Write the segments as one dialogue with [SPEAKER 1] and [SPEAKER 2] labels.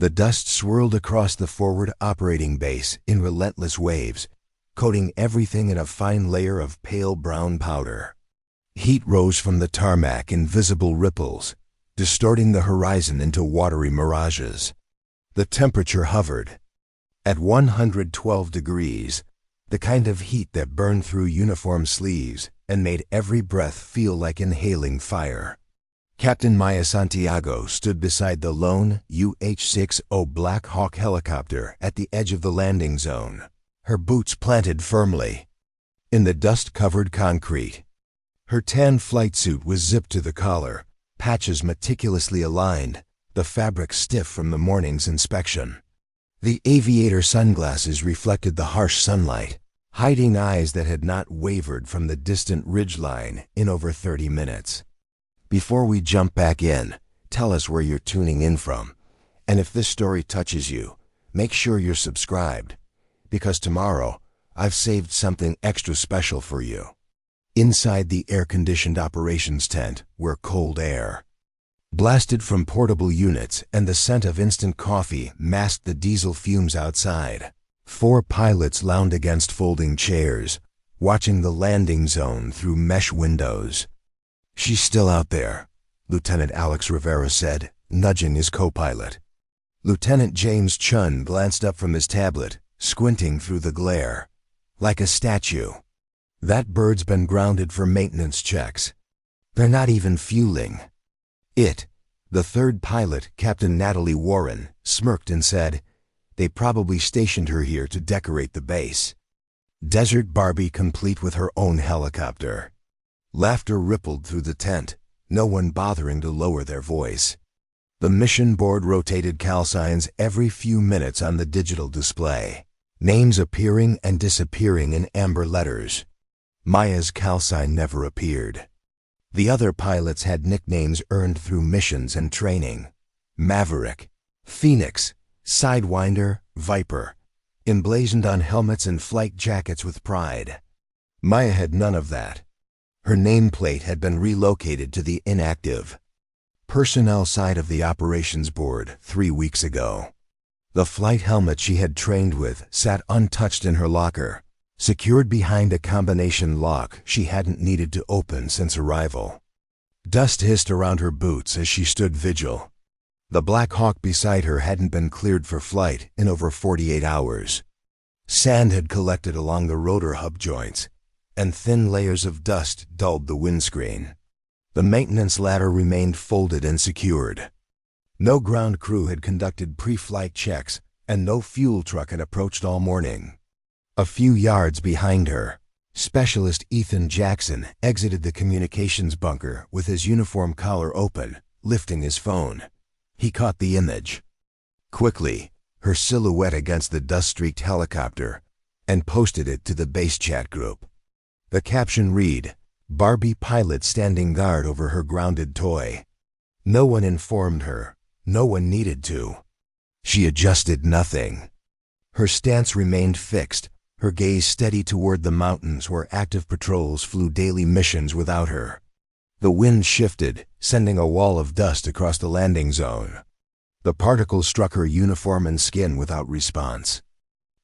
[SPEAKER 1] The dust swirled across the forward operating base in relentless waves, coating everything in a fine layer of pale brown powder. Heat rose from the tarmac in visible ripples, distorting the horizon into watery mirages. The temperature hovered at 112 degrees, the kind of heat that burned through uniform sleeves and made every breath feel like inhaling fire. Captain Maya Santiago stood beside the lone UH-60 Black Hawk helicopter at the edge of the landing zone, her boots planted firmly in the dust-covered concrete. Her tan flight suit was zipped to the collar, patches meticulously aligned, the fabric stiff from the morning's inspection. The aviator sunglasses reflected the harsh sunlight, hiding eyes that had not wavered from the distant ridgeline in over 30 minutes. Before we jump back in, tell us where you're tuning in from. And if this story touches you, make sure you're subscribed, because tomorrow I've saved something extra special for you. Inside the air-conditioned operations tent were cold air. Blasted from portable units, and the scent of instant coffee masked the diesel fumes outside. 4 pilots lounged against folding chairs, watching the landing zone through mesh windows. "She's still out there," Lieutenant Alex Rivera said, nudging his co-pilot. Lieutenant James Chen glanced up from his tablet, squinting through the glare. "Like a statue. That bird's been grounded for maintenance checks. They're not even fueling." The third pilot, Captain Natalie Warren, smirked and said, "They probably stationed her here to decorate the base." Desert Barbie complete with her own helicopter. Laughter rippled through the tent, no one bothering to lower their voice. The mission board rotated call signs every few minutes on the digital display, names appearing and disappearing in amber letters. Maya's call sign never appeared. The other pilots had nicknames earned through missions and training: Maverick, Phoenix, Sidewinder, Viper, emblazoned on helmets and flight jackets with pride. Maya had none of that. Her nameplate had been relocated to the inactive personnel side of the operations board 3 weeks ago. The flight helmet she had trained with sat untouched in her locker, secured behind a combination lock she hadn't needed to open since arrival. Dust hissed around her boots as she stood vigil. The Black Hawk beside her hadn't been cleared for flight in over 48 hours. Sand had collected along the rotor hub joints, and thin layers of dust dulled the windscreen. The maintenance ladder remained folded and secured. No ground crew had conducted pre-flight checks, and no fuel truck had approached all morning. A few yards behind her, Specialist Ethan Jackson exited the communications bunker with his uniform collar open, lifting his phone. He caught the image. Quickly, her silhouette against the dust-streaked helicopter, and posted it to the base chat group. The caption read, "Barbie pilot standing guard over her grounded toy." No one informed her. No one needed to. She adjusted nothing. Her stance remained fixed, her gaze steady toward the mountains where active patrols flew daily missions without her. The wind shifted, sending a wall of dust across the landing zone. The particles struck her uniform and skin without response.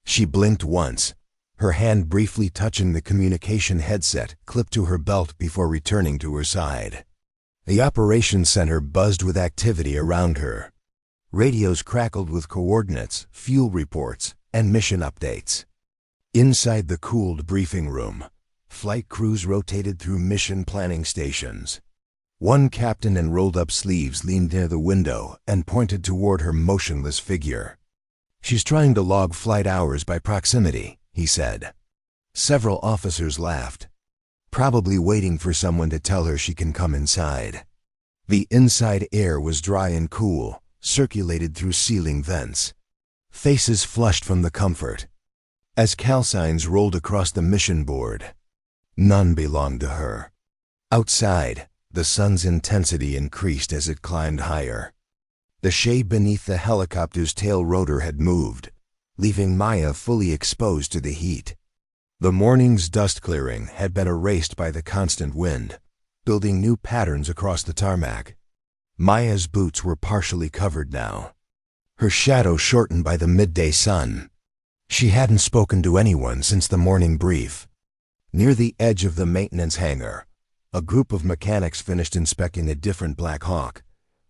[SPEAKER 1] She blinked once, her hand briefly touching the communication headset clipped to her belt before returning to her side. The operations center buzzed with activity around her. Radios crackled with coordinates, fuel reports, and mission updates. Inside the cooled briefing room, flight crews rotated through mission planning stations. One captain in rolled-up sleeves leaned near the window and pointed toward her motionless figure. "She's trying to log flight hours by proximity," he said. Several officers laughed, probably waiting for someone to tell her she can come inside. The inside air was dry and cool, circulated through ceiling vents. Faces flushed from the comfort. As call signs rolled across the mission board, none belonged to her. Outside, the sun's intensity increased as it climbed higher. The shade beneath the helicopter's tail rotor had moved, leaving Maya fully exposed to the heat. The morning's dust clearing had been erased by the constant wind, building new patterns across the tarmac. Maya's boots were partially covered now. her shadow shortened by the midday sun. She hadn't spoken to anyone since the morning brief. Near the edge of the maintenance hangar, a group of mechanics finished inspecting a different Black Hawk.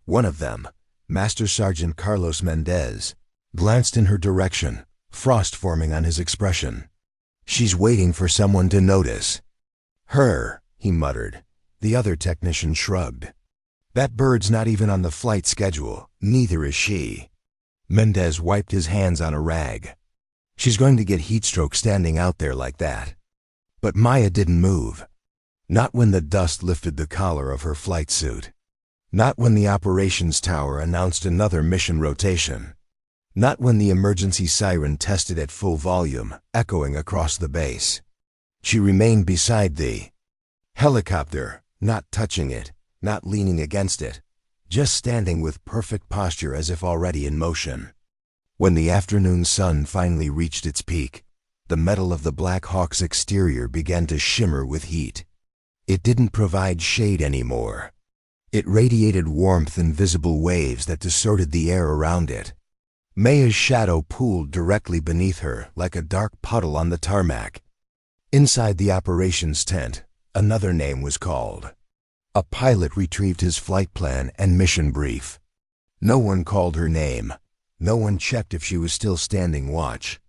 [SPEAKER 1] One of them, Master Sergeant Carlos Mendez, glanced in her direction, frost forming on his expression. "She's waiting for someone to notice." "Her," he muttered. The other technician shrugged. "That bird's not even on the flight schedule, neither is she." Mendez wiped his hands on a rag. "She's going to get heatstroke standing out there like that." But Maya didn't move. Not when the dust lifted the collar of her flight suit. Not when the operations tower announced another mission rotation. Not when the emergency siren tested at full volume, echoing across the base. She remained beside the helicopter, not touching it, not leaning against it, just standing with perfect posture as if already in motion. When the afternoon sun finally reached its peak, the metal of the Black Hawk's exterior began to shimmer with heat. It didn't provide shade anymore. It radiated warmth in visible waves that distorted the air around it. Maya's shadow pooled directly beneath her like a dark puddle on the tarmac. Inside the operations tent, another name was called. A pilot retrieved his flight plan and mission brief. No one called her name. No one checked if she was still standing watch.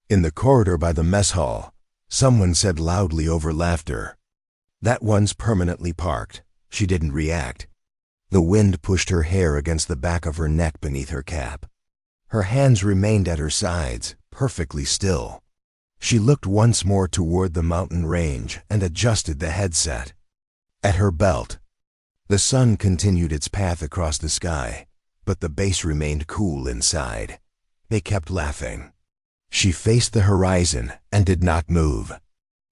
[SPEAKER 1] In the corridor by the mess hall, someone said loudly over laughter, "That one's permanently parked." She didn't react. The wind pushed her hair against the back of her neck beneath her cap. Her hands remained at her sides, perfectly still. She looked once more toward the mountain range and adjusted the headset. At her belt, the sun continued its path across the sky, but the base remained cool inside. They kept laughing. She faced the horizon and did not move.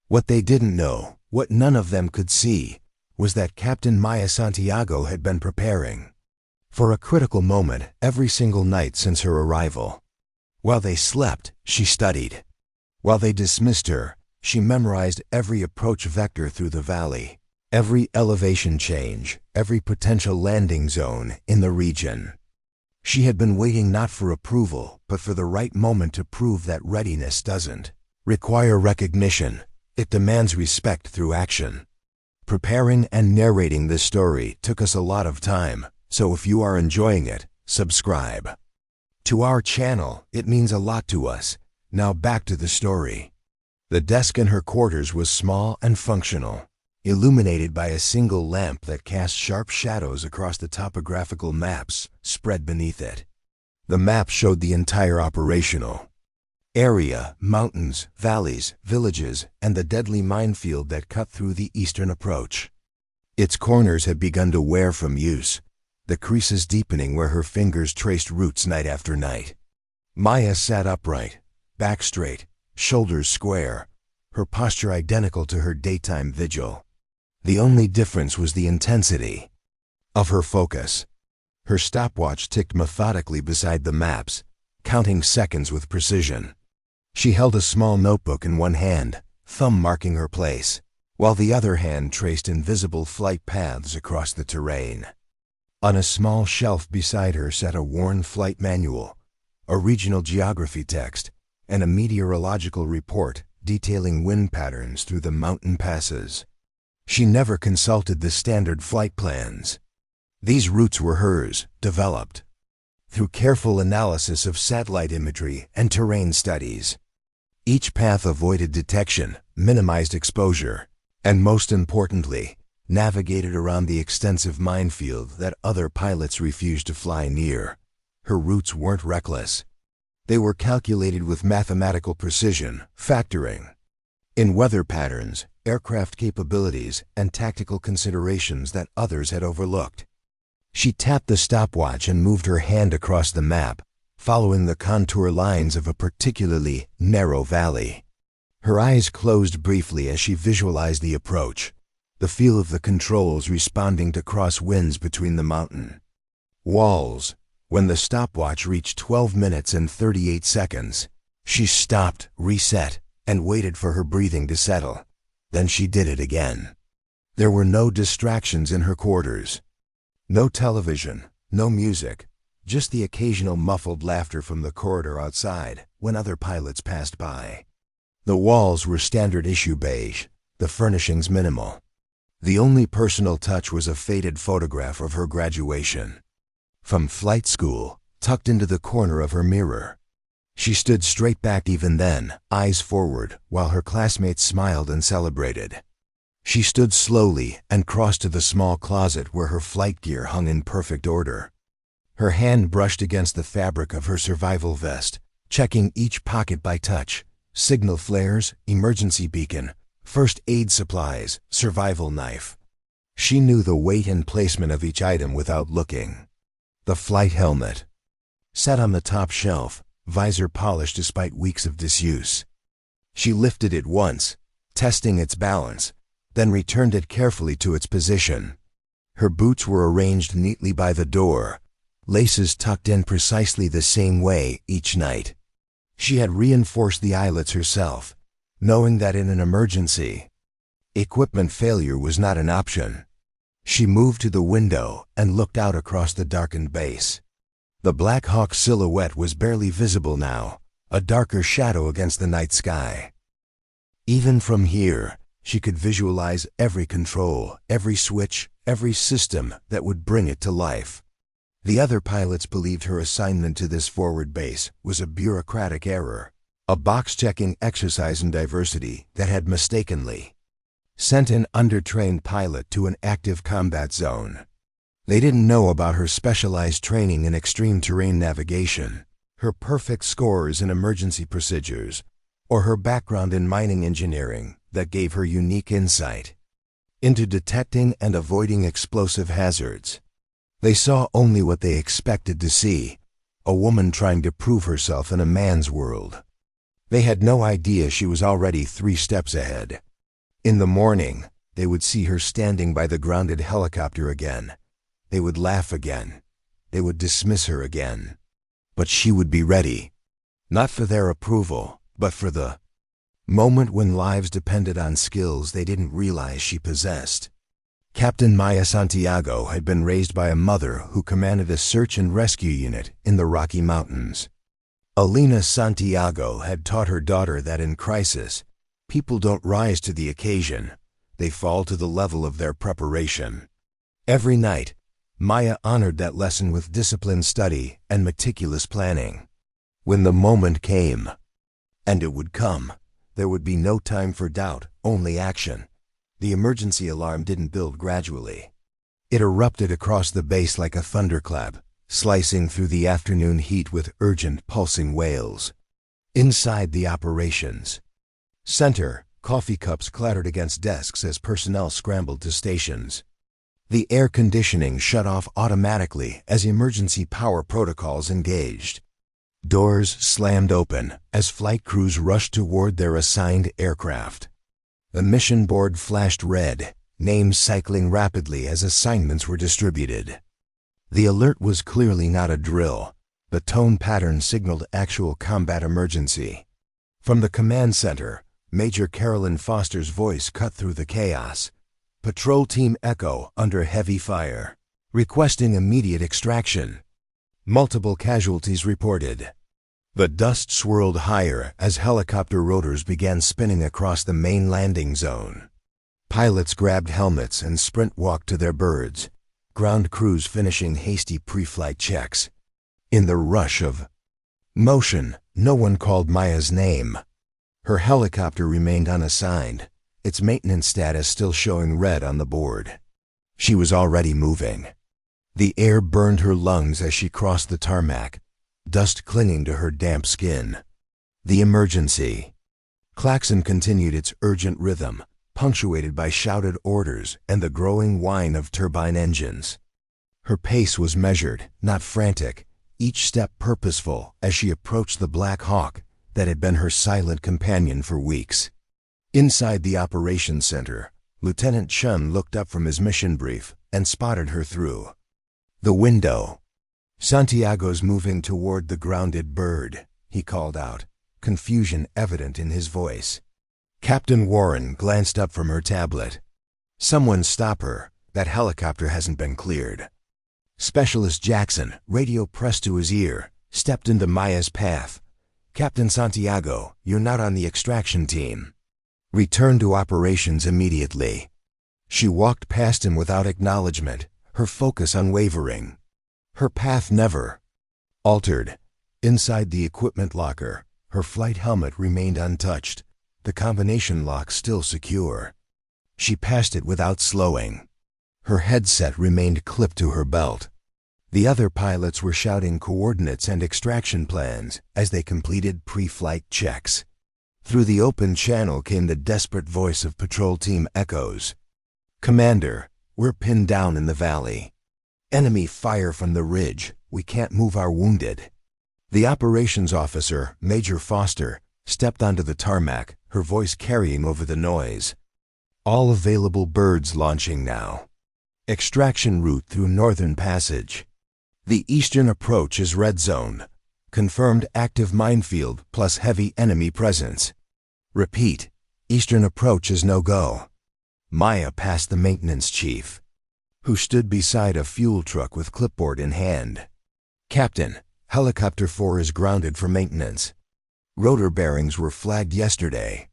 [SPEAKER 1] What they didn't know, what none of them could see, was that Captain Maya Santiago had been preparing for a critical moment every single night since her arrival. While they slept, she studied. While they dismissed her, she memorized every approach vector through the valley, every elevation change, every potential landing zone in the region. She had been waiting not for approval, but for the right moment to prove that readiness doesn't require recognition. It demands respect through action. Preparing and narrating this story took us a lot of time, so if you are enjoying it, subscribe to our channel. It means a lot to us. Now back to the story. The desk in her quarters was small and functional, illuminated by a single lamp that cast sharp shadows across the topographical maps spread beneath it. The map showed the entire operational area, mountains, valleys, villages, and the deadly minefield that cut through the eastern approach. Its corners had begun to wear from use, the creases deepening where her fingers traced routes night after night. Maya sat upright, back straight, shoulders square, her posture identical to her daytime vigil. The only difference was the intensity of her focus. Her stopwatch ticked methodically beside the maps, counting seconds with precision. She held a small notebook in one hand, thumb marking her place, while the other hand traced invisible flight paths across the terrain. On a small shelf beside her sat a worn flight manual, a regional geography text, and a meteorological report detailing wind patterns through the mountain passes. She never consulted the standard flight plans. These routes were hers, developed through careful analysis of satellite imagery and terrain studies. Each path avoided detection, minimized exposure, and most importantly, navigated around the extensive minefield that other pilots refused to fly near. Her routes weren't reckless. They were calculated with mathematical precision, factoring in weather patterns, aircraft capabilities, and tactical considerations that others had overlooked. She tapped the stopwatch and moved her hand across the map, following the contour lines of a particularly narrow valley. Her eyes closed briefly as she visualized the approach, the feel of the controls responding to cross-winds between the mountain walls. When the stopwatch reached 12 minutes and 38 seconds, she stopped, reset, and waited for her breathing to settle. Then she did it again. There were no distractions in her quarters. No television, no music, just the occasional muffled laughter from the corridor outside when other pilots passed by. The walls were standard issue beige, the furnishings minimal. The only personal touch was a faded photograph of her graduation. From flight school, tucked into the corner of her mirror. She stood straight back even then, eyes forward, while her classmates smiled and celebrated. She stood slowly and crossed to the small closet where her flight gear hung in perfect order. Her hand brushed against the fabric of her survival vest, checking each pocket by touch. Signal flares, emergency beacon, first aid supplies, survival knife. She knew the weight and placement of each item without looking. The flight helmet. Sat on the top shelf, visor polished despite weeks of disuse. She lifted it once, testing its balance, then returned it carefully to its position. Her boots were arranged neatly by the door, laces tucked in precisely the same way each night. She had reinforced the eyelets herself, knowing that in an emergency, equipment failure was not an option. She moved to the window and looked out across the darkened base. The Black Hawk silhouette was barely visible now, a darker shadow against the night sky. Even from here, she could visualize every control, every switch, every system that would bring it to life. The other pilots believed her assignment to this forward base was a bureaucratic error, a box-checking exercise in diversity that had mistakenly sent an undertrained pilot to an active combat zone. They didn't know about her specialized training in extreme terrain navigation, her perfect scores in emergency procedures, or her background in mining engineering that gave her unique insight into detecting and avoiding explosive hazards. They saw only what they expected to see, a woman trying to prove herself in a man's world. They had no idea she was already 3 steps ahead. In the morning, they would see her standing by the grounded helicopter again. They would laugh again. They would dismiss her again. But she would be ready, not for their approval, but for the moment when lives depended on skills they didn't realize she possessed. Captain Maya Santiago had been raised by a mother who commanded a search and rescue unit in the Rocky Mountains. Alina Santiago had taught her daughter that in crisis, people don't rise to the occasion, they fall to the level of their preparation. Every night, Maya honored that lesson with disciplined study and meticulous planning. When the moment came, and it would come, there would be no time for doubt, only action. The emergency alarm didn't build gradually. It erupted across the base like a thunderclap, slicing through the afternoon heat with urgent, pulsing wails. Inside the operations center, coffee cups clattered against desks as personnel scrambled to stations. The air conditioning shut off automatically as emergency power protocols engaged. Doors slammed open as flight crews rushed toward their assigned aircraft. The mission board flashed red, names cycling rapidly as assignments were distributed. The alert was clearly not a drill. The tone pattern signaled actual combat emergency. From the command center, Major Carolyn Foster's voice cut through the chaos. Patrol Team Echo under heavy fire, requesting immediate extraction. Multiple casualties reported. The dust swirled higher as helicopter rotors began spinning across the main landing zone. Pilots grabbed helmets and sprint walked to their birds, ground crews finishing hasty pre-flight checks. In the rush of motion, no one called Maya's name. Her helicopter remained unassigned, its maintenance status still showing red on the board. She was already moving. The air burned her lungs as she crossed the tarmac, dust clinging to her damp skin. The emergency klaxon continued its urgent rhythm, punctuated by shouted orders and the growing whine of turbine engines. Her pace was measured, not frantic, each step purposeful as she approached the Black Hawk that had been her silent companion for weeks. Inside the operations center, Lieutenant Chen looked up from his mission brief and spotted her through the window. "Santiago's moving toward the grounded bird," he called out, confusion evident in his voice. Captain Warren glanced up from her tablet. "Someone stop her. That helicopter hasn't been cleared." Specialist Jackson, radio pressed to his ear, stepped into Maya's path. "Captain Santiago, you're not on the extraction team. Return to operations immediately." She walked past him without acknowledgement, her focus unwavering. Her path never altered. Inside the equipment locker, her flight helmet remained untouched, the combination lock still secure. She passed it without slowing. Her headset remained clipped to her belt. The other pilots were shouting coordinates and extraction plans as they completed pre-flight checks. Through the open channel came the desperate voice of Patrol Team Echoes. "Commander, we're pinned down in the valley. Enemy fire from the ridge. We can't move our wounded." The operations officer, Major Foster, stepped onto the tarmac, her voice carrying over the noise. "All available birds launching now. Extraction route through Northern Passage. The eastern approach is red zone. Confirmed active minefield plus heavy enemy presence. Repeat, eastern approach is no-go." Maya passed the maintenance chief, who stood beside a fuel truck with clipboard in hand. "Captain, Helicopter 4 is grounded for maintenance. Rotor bearings were flagged yesterday."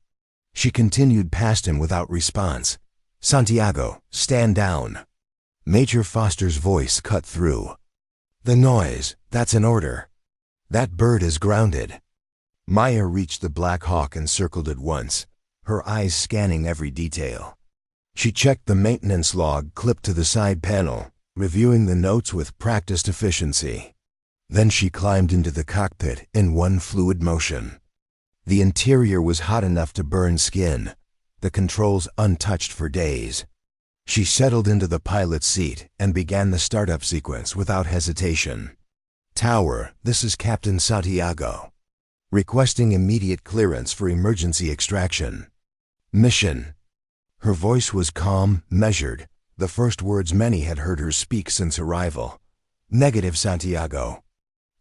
[SPEAKER 1] She continued past him without response. "Santiago, stand down." Major Foster's voice cut through. "The noise, that's an order. That bird is grounded." Maya reached the Black Hawk and circled it once, her eyes scanning every detail. She checked the maintenance log clipped to the side panel, reviewing the notes with practiced efficiency. Then she climbed into the cockpit in one fluid motion. The interior was hot enough to burn skin, the controls untouched for days. She settled into the pilot's seat and began the startup sequence without hesitation. "Tower, this is Captain Santiago. Requesting immediate clearance for emergency extraction. Mission." Her voice was calm, measured, the first words many had heard her speak since arrival. "Negative, Santiago.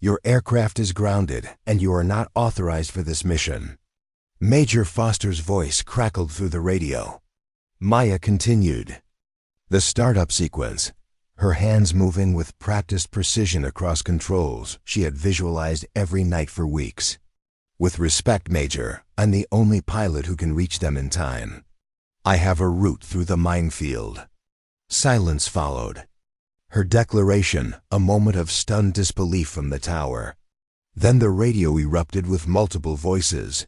[SPEAKER 1] Your aircraft is grounded, and you are not authorized for this mission." Major Foster's voice crackled through the radio. Maya continued the startup sequence, her hands moving with practiced precision across controls she had visualized every night for weeks. "With respect, Major, I'm the only pilot who can reach them in time. I have a route through the minefield." Silence followed. Her declaration, a moment of stunned disbelief from the tower. Then the radio erupted with multiple voices.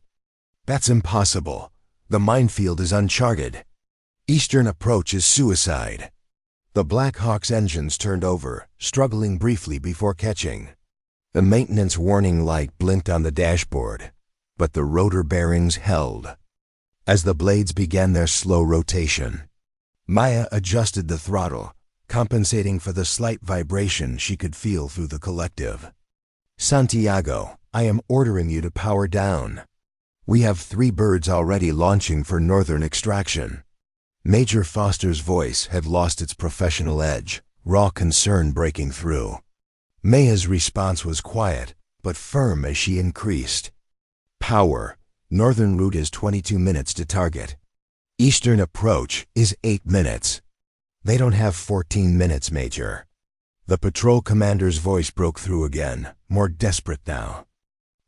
[SPEAKER 1] "That's impossible. The minefield is uncharted. Eastern approach is suicide." The Black Hawk's engines turned over, struggling briefly before catching. The maintenance warning light blinked on the dashboard, but the rotor bearings held. As the blades began their slow rotation, Maya adjusted the throttle, compensating for the slight vibration she could feel through the collective. "Santiago, I am ordering you to power down. We have 3 birds already launching for northern extraction." Major Foster's voice had lost its professional edge, raw concern breaking through. Maya's response was quiet, but firm as she increased. "Power. Northern route is 22 minutes to target. Eastern approach is 8 minutes. They don't have 14 minutes, Major." The patrol commander's voice broke through again, more desperate now.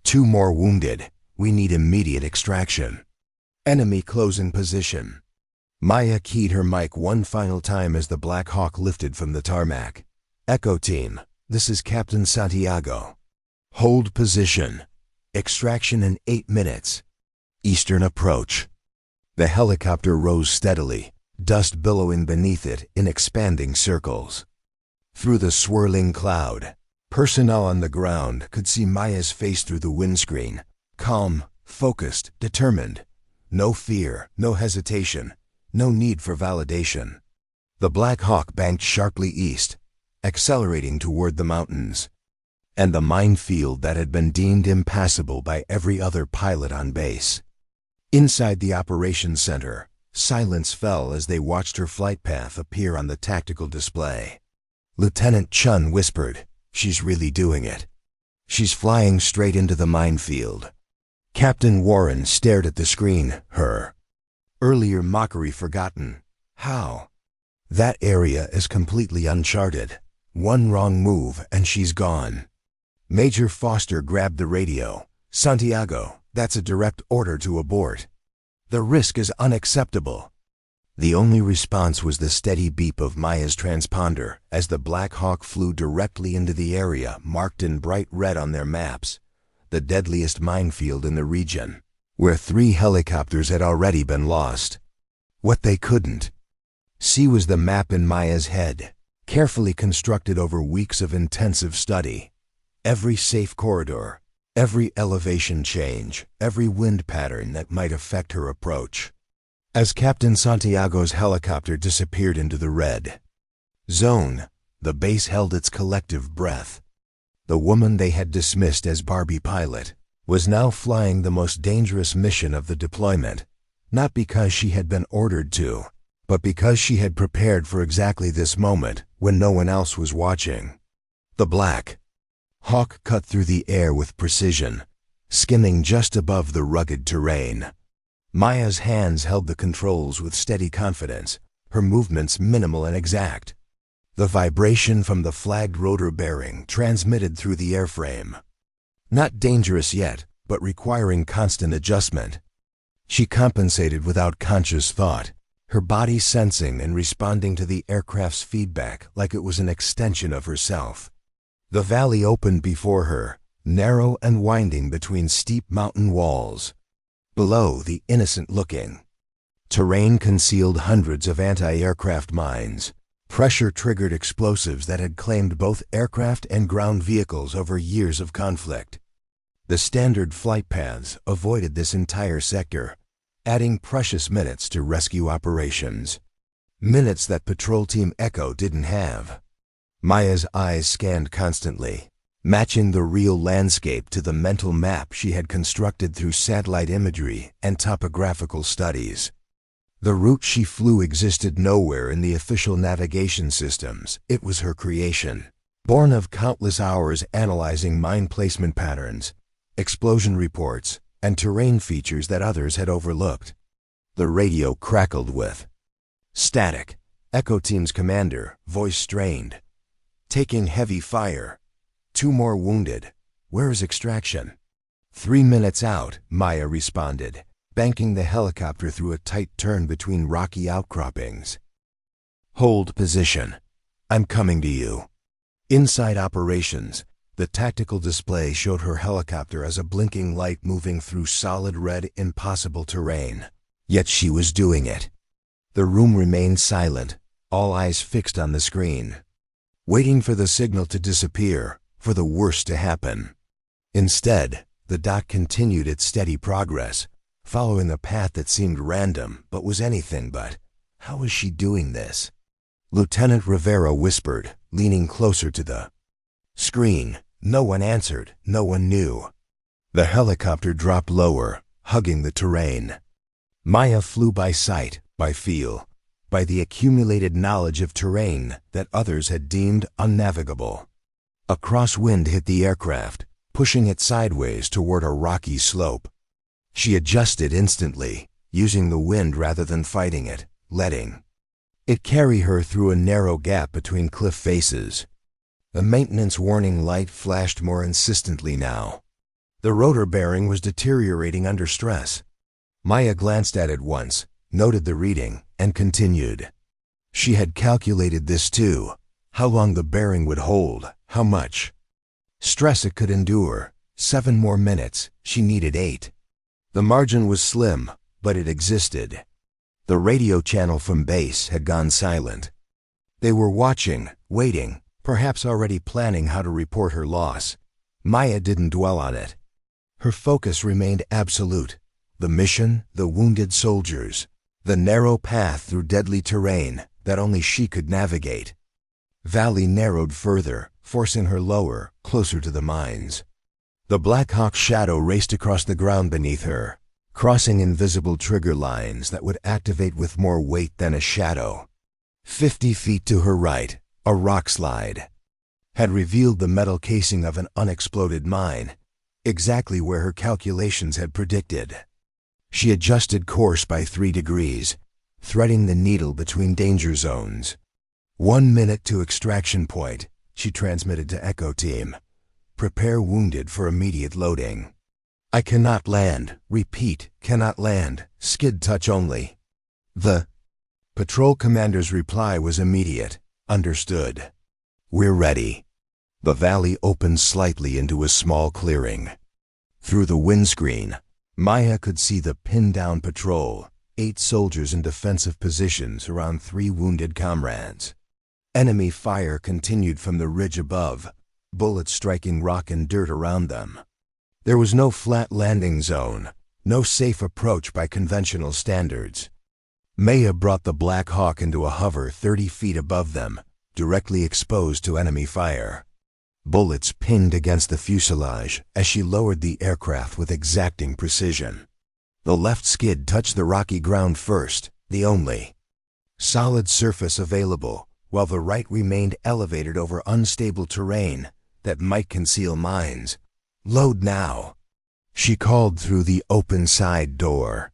[SPEAKER 1] 2 more wounded. We need immediate extraction. Enemy close in position." Maya keyed her mic one final time as the Black Hawk lifted from the tarmac. "Echo team, this is Captain Santiago. Hold position. Extraction in 8 minutes. Eastern approach." The helicopter rose steadily, dust billowing beneath it in expanding circles. Through the swirling cloud, personnel on the ground could see Maya's face through the windscreen, calm, focused, determined. No fear, no hesitation, no need for validation. The Black Hawk banked sharply east, accelerating toward the mountains, and the minefield that had been deemed impassable by every other pilot on base. Inside the operations center, silence fell as they watched her flight path appear on the tactical display. Lieutenant Chen whispered, "She's really doing it. She's flying straight into the minefield." Captain Warren stared at the screen, her earlier mockery forgotten. "How? That area is completely uncharted. One wrong move and she's gone. Major Foster grabbed the radio. "Santiago, that's a direct order to abort. The risk is unacceptable." The only response was the steady beep of Maya's transponder as the Black Hawk flew directly into the area marked in bright red on their maps, the deadliest minefield in the region, where 3 helicopters had already been lost. What they couldn't see was the map in Maya's head, carefully constructed over weeks of intensive study. Every safe corridor, every elevation change, every wind pattern that might affect her approach. As Captain Santiago's helicopter disappeared into the red zone, the base held its collective breath. The woman they had dismissed as Barbie pilot was now flying the most dangerous mission of the deployment, not because she had been ordered to, but because she had prepared for exactly this moment when no one else was watching. The Black Hawk cut through the air with precision, skimming just above the rugged terrain. Maya's hands held the controls with steady confidence, her movements minimal and exact. The vibration from the flagged rotor bearing transmitted through the airframe. Not dangerous yet, but requiring constant adjustment. She compensated without conscious thought, her body sensing and responding to the aircraft's feedback like it was an extension of herself. The valley opened before her, narrow and winding between steep mountain walls. Below, the innocent-looking terrain concealed hundreds of anti-aircraft mines, pressure-triggered explosives that had claimed both aircraft and ground vehicles over years of conflict. The standard flight paths avoided this entire sector, adding precious minutes to rescue operations. Minutes that Patrol Team Echo didn't have. Maya's eyes scanned constantly, matching the real landscape to the mental map she had constructed through satellite imagery and topographical studies. The route she flew existed nowhere in the official navigation systems. It was her creation, born of countless hours analyzing mine placement patterns, explosion reports, and terrain features that others had overlooked. The radio crackled with static. Echo Team's commander, voice strained. "Taking heavy fire. 2 more wounded. Where is extraction?" 3 minutes out, Maya responded, banking the helicopter through a tight turn between rocky outcroppings. "Hold position. I'm coming to you." Inside operations, the tactical display showed her helicopter as a blinking light moving through solid red, impossible terrain. Yet she was doing it. The room remained silent, all eyes fixed on the screen, waiting for the signal to disappear, for the worst to happen. Instead, the dock continued its steady progress, following a path that seemed random but was anything but. How was she doing this? Lieutenant Rivera whispered, leaning closer to the screen. No one answered, no one knew. The helicopter dropped lower, hugging the terrain. Maya flew by sight, by feel, by the accumulated knowledge of terrain that others had deemed unnavigable. A crosswind hit the aircraft, pushing it sideways toward a rocky slope. She adjusted instantly, using the wind rather than fighting it, letting it carry her through a narrow gap between cliff faces. The maintenance warning light flashed more insistently now. The rotor bearing was deteriorating under stress. Maya glanced at it once, noted the reading, and continued. She had calculated this too, how long the bearing would hold, how much stress it could endure. 7 more minutes, she needed 8. The margin was slim, but it existed. The radio channel from base had gone silent. They were watching, waiting, perhaps already planning how to report her loss. Maya didn't dwell on it. Her focus remained absolute. The mission, the wounded soldiers, the narrow path through deadly terrain that only she could navigate. Valley narrowed further, forcing her lower, closer to the mines. The Black Hawk's shadow raced across the ground beneath her, crossing invisible trigger lines that would activate with more weight than a shadow. 50 feet to her right, a rock slide had revealed the metal casing of an unexploded mine, exactly where her calculations had predicted. She adjusted course by 3 degrees, threading the needle between danger zones. 1 minute to extraction point, She transmitted to Echo Team. Prepare wounded for immediate loading. I cannot land. Repeat, cannot land. Skid touch only. The patrol commander's reply was immediate. Understood. We're ready. The valley opened slightly into a small clearing. Through the windscreen, Maya could see the pinned-down patrol, 8 soldiers in defensive positions around 3 wounded comrades. Enemy fire continued from the ridge above, bullets striking rock and dirt around them. There was no flat landing zone, no safe approach by conventional standards. Maya brought the Black Hawk into a hover 30 feet above them, directly exposed to enemy fire. Bullets pinged against the fuselage as she lowered the aircraft with exacting precision. The left skid touched the rocky ground first, the only solid surface available, while the right remained elevated over unstable terrain that might conceal mines. Load now, she called through the open side door.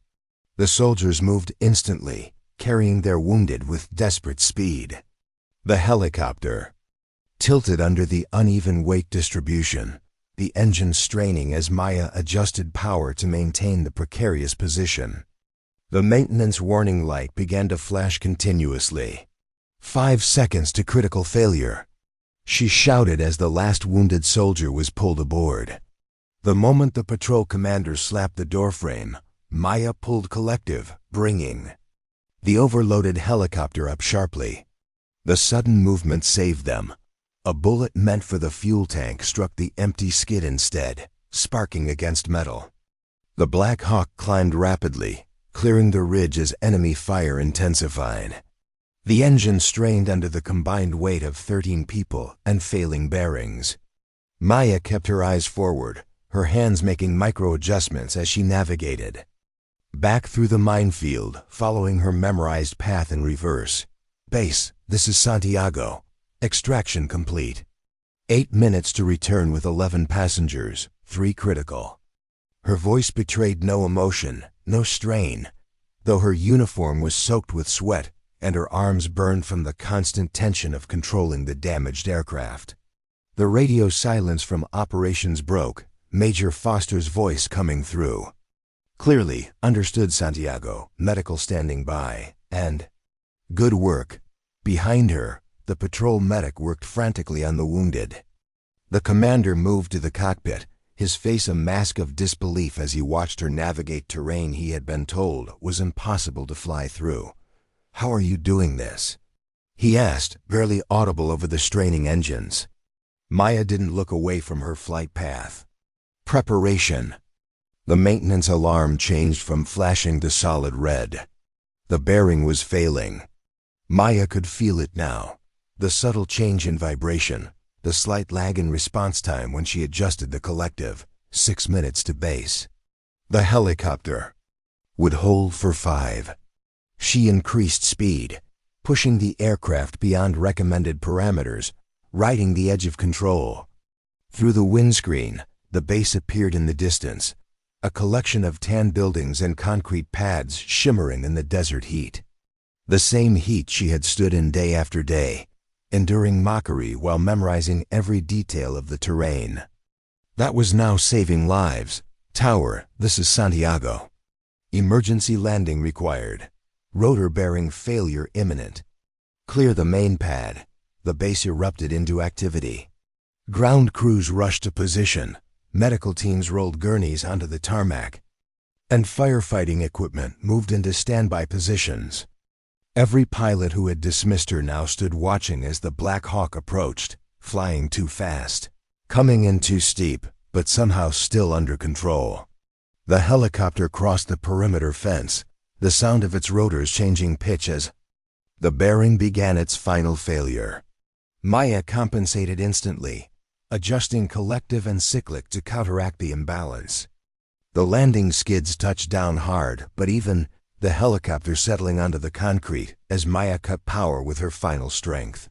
[SPEAKER 1] The soldiers moved instantly, carrying their wounded with desperate speed. The helicopter tilted under the uneven weight distribution, the engine straining as Maya adjusted power to maintain the precarious position. The maintenance warning light began to flash continuously. 5 seconds to critical failure, she shouted as the last wounded soldier was pulled aboard. The moment the patrol commander slapped the doorframe, Maya pulled collective, bringing the overloaded helicopter up sharply. The sudden movement saved them. A bullet meant for the fuel tank struck the empty skid instead, sparking against metal. The Black Hawk climbed rapidly, clearing the ridge as enemy fire intensified. The engine strained under the combined weight of 13 people and failing bearings. Maya kept her eyes forward, her hands making micro-adjustments as she navigated. Back through the minefield, following her memorized path in reverse. Base, this is Santiago. Extraction complete. 8 minutes to return with 11 passengers, 3 critical. Her voice betrayed no emotion, no strain, though her uniform was soaked with sweat and her arms burned from the constant tension of controlling the damaged aircraft. The radio silence from operations broke, Major Foster's voice coming through. Clearly, understood Santiago, medical standing by, and good work. Behind her, the patrol medic worked frantically on the wounded. The commander moved to the cockpit, his face a mask of disbelief as he watched her navigate terrain he had been told was impossible to fly through. How are you doing this? He asked, barely audible over the straining engines. Maya didn't look away from her flight path. Preparation. The maintenance alarm changed from flashing to solid red. The bearing was failing. Maya could feel it now. The subtle change in vibration, the slight lag in response time when she adjusted the collective, 6 minutes to base. The helicopter would hold for 5. She increased speed, pushing the aircraft beyond recommended parameters, riding the edge of control. Through the windscreen, the base appeared in the distance, a collection of tan buildings and concrete pads shimmering in the desert heat. The same heat she had stood in day after day, enduring mockery while memorizing every detail of the terrain. That was now saving lives. Tower, this is Santiago. Emergency landing required. Rotor bearing failure imminent. Clear the main pad. The base erupted into activity. Ground crews rushed to position. Medical teams rolled gurneys onto the tarmac. And firefighting equipment moved into standby positions. Every pilot who had dismissed her now stood watching as the Black Hawk approached, flying too fast, coming in too steep, but somehow still under control. The helicopter crossed the perimeter fence, the sound of its rotors changing pitch as the bearing began its final failure. Maya compensated instantly, adjusting collective and cyclic to counteract the imbalance. The landing skids touched down hard, but even the helicopter settling onto the concrete as Maya cut power with her final strength.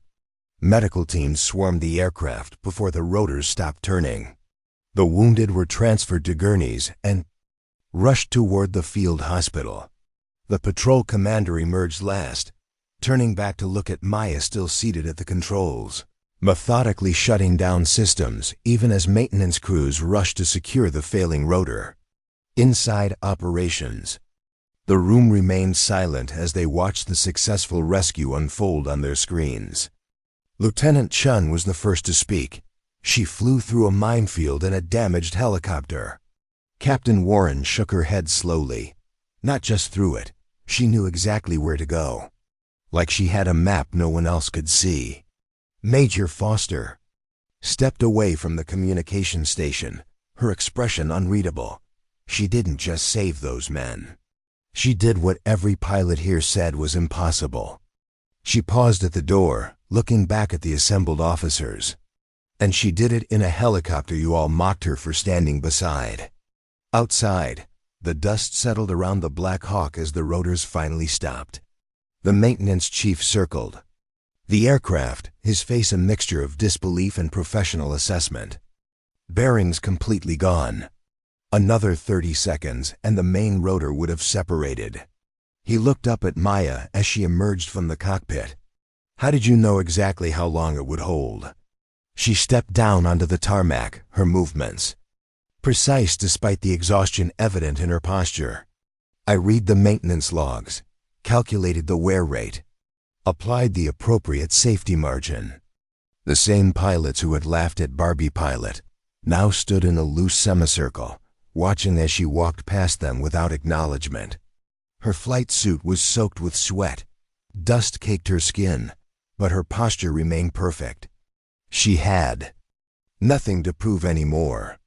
[SPEAKER 1] Medical teams swarmed the aircraft before the rotors stopped turning. The wounded were transferred to gurneys and rushed toward the field hospital. The patrol commander emerged last, turning back to look at Maya still seated at the controls. methodically shutting down systems even as maintenance crews rushed to secure the failing rotor. Inside operations, the room remained silent as they watched the successful rescue unfold on their screens. Lieutenant Chen was the first to speak. She flew through a minefield in a damaged helicopter. Captain Warren shook her head slowly. Not just through it, she knew exactly where to go. Like she had a map no one else could see. Major Foster stepped away from the communication station, her expression unreadable. She didn't just save those men. She did what every pilot here said was impossible. She paused at the door, looking back at the assembled officers. And she did it in a helicopter you all mocked her for standing beside. Outside, the dust settled around the Black Hawk as the rotors finally stopped. The maintenance chief circled the aircraft, his face a mixture of disbelief and professional assessment. Bearings completely gone. Another 30 seconds and the main rotor would have separated. He looked up at Maya as she emerged from the cockpit. How did you know exactly how long it would hold? She stepped down onto the tarmac, her movements precise despite the exhaustion evident in her posture. I read the maintenance logs, calculated the wear rate, applied the appropriate safety margin. The same pilots who had laughed at Barbie pilot now stood in a loose semicircle, watching as she walked past them without acknowledgement. Her flight suit was soaked with sweat. Dust caked her skin, but her posture remained perfect. She had nothing to prove anymore.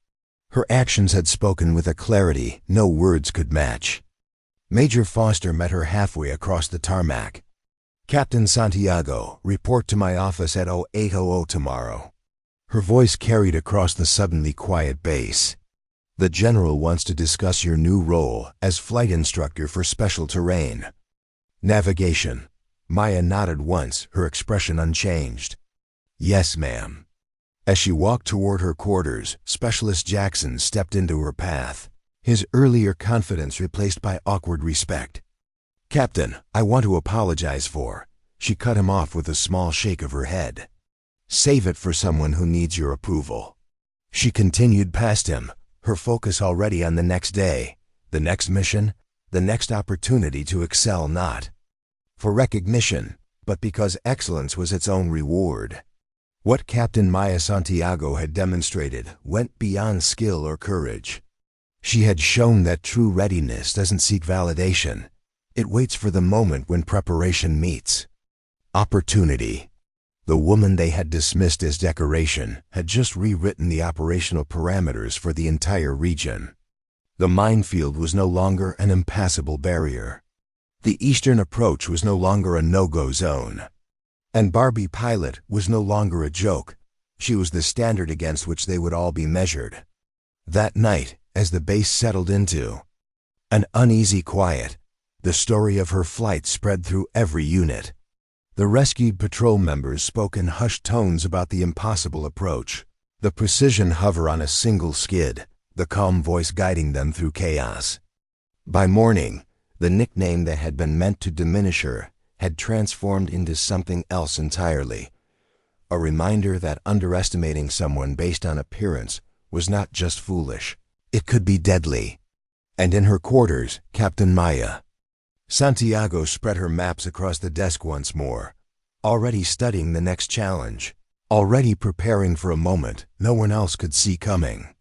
[SPEAKER 1] Her actions had spoken with a clarity no words could match. Major Foster met her halfway across the tarmac. Captain Santiago, report to my office at 0800 tomorrow. Her voice carried across the suddenly quiet base. The general wants to discuss your new role as flight instructor for special terrain. Navigation. Maya nodded once, her expression unchanged. Yes, ma'am. As she walked toward her quarters, Specialist Jackson stepped into her path, his earlier confidence replaced by awkward respect. Captain, I want to apologize for. She cut him off with a small shake of her head. Save it for someone who needs your approval. She continued past him, her focus already on the next day, the next mission, the next opportunity to excel not for recognition, but because excellence was its own reward. What Captain Maya Santiago had demonstrated went beyond skill or courage. She had shown that true readiness doesn't seek validation. It waits for the moment when preparation meets opportunity. The woman they had dismissed as decoration had just rewritten the operational parameters for the entire region. The minefield was no longer an impassable barrier. The eastern approach was no longer a no-go zone. And Barbie pilot was no longer a joke. She was the standard against which they would all be measured. That night, as the base settled into an uneasy quiet, the story of her flight spread through every unit. The rescued patrol members spoke in hushed tones about the impossible approach, the precision hover on a single skid, the calm voice guiding them through chaos. By morning, the nickname that had been meant to diminish her had transformed into something else entirely. A reminder that underestimating someone based on appearance was not just foolish, it could be deadly. And in her quarters, Captain Maya Santiago spread her maps across the desk once more, already studying the next challenge, already preparing for a moment no one else could see coming.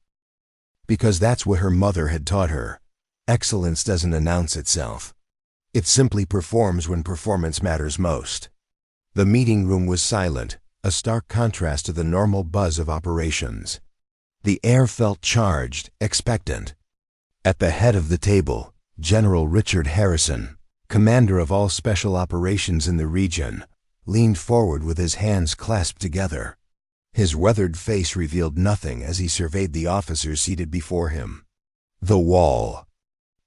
[SPEAKER 1] Because that's what her mother had taught her. Excellence doesn't announce itself. It simply performs when performance matters most. The meeting room was silent, a stark contrast to the normal buzz of operations. The air felt charged, expectant. At the head of the table, General Richard Harrison, commander of all special operations in the region, leaned forward with his hands clasped together. His weathered face revealed nothing as he surveyed the officers seated before him. The wall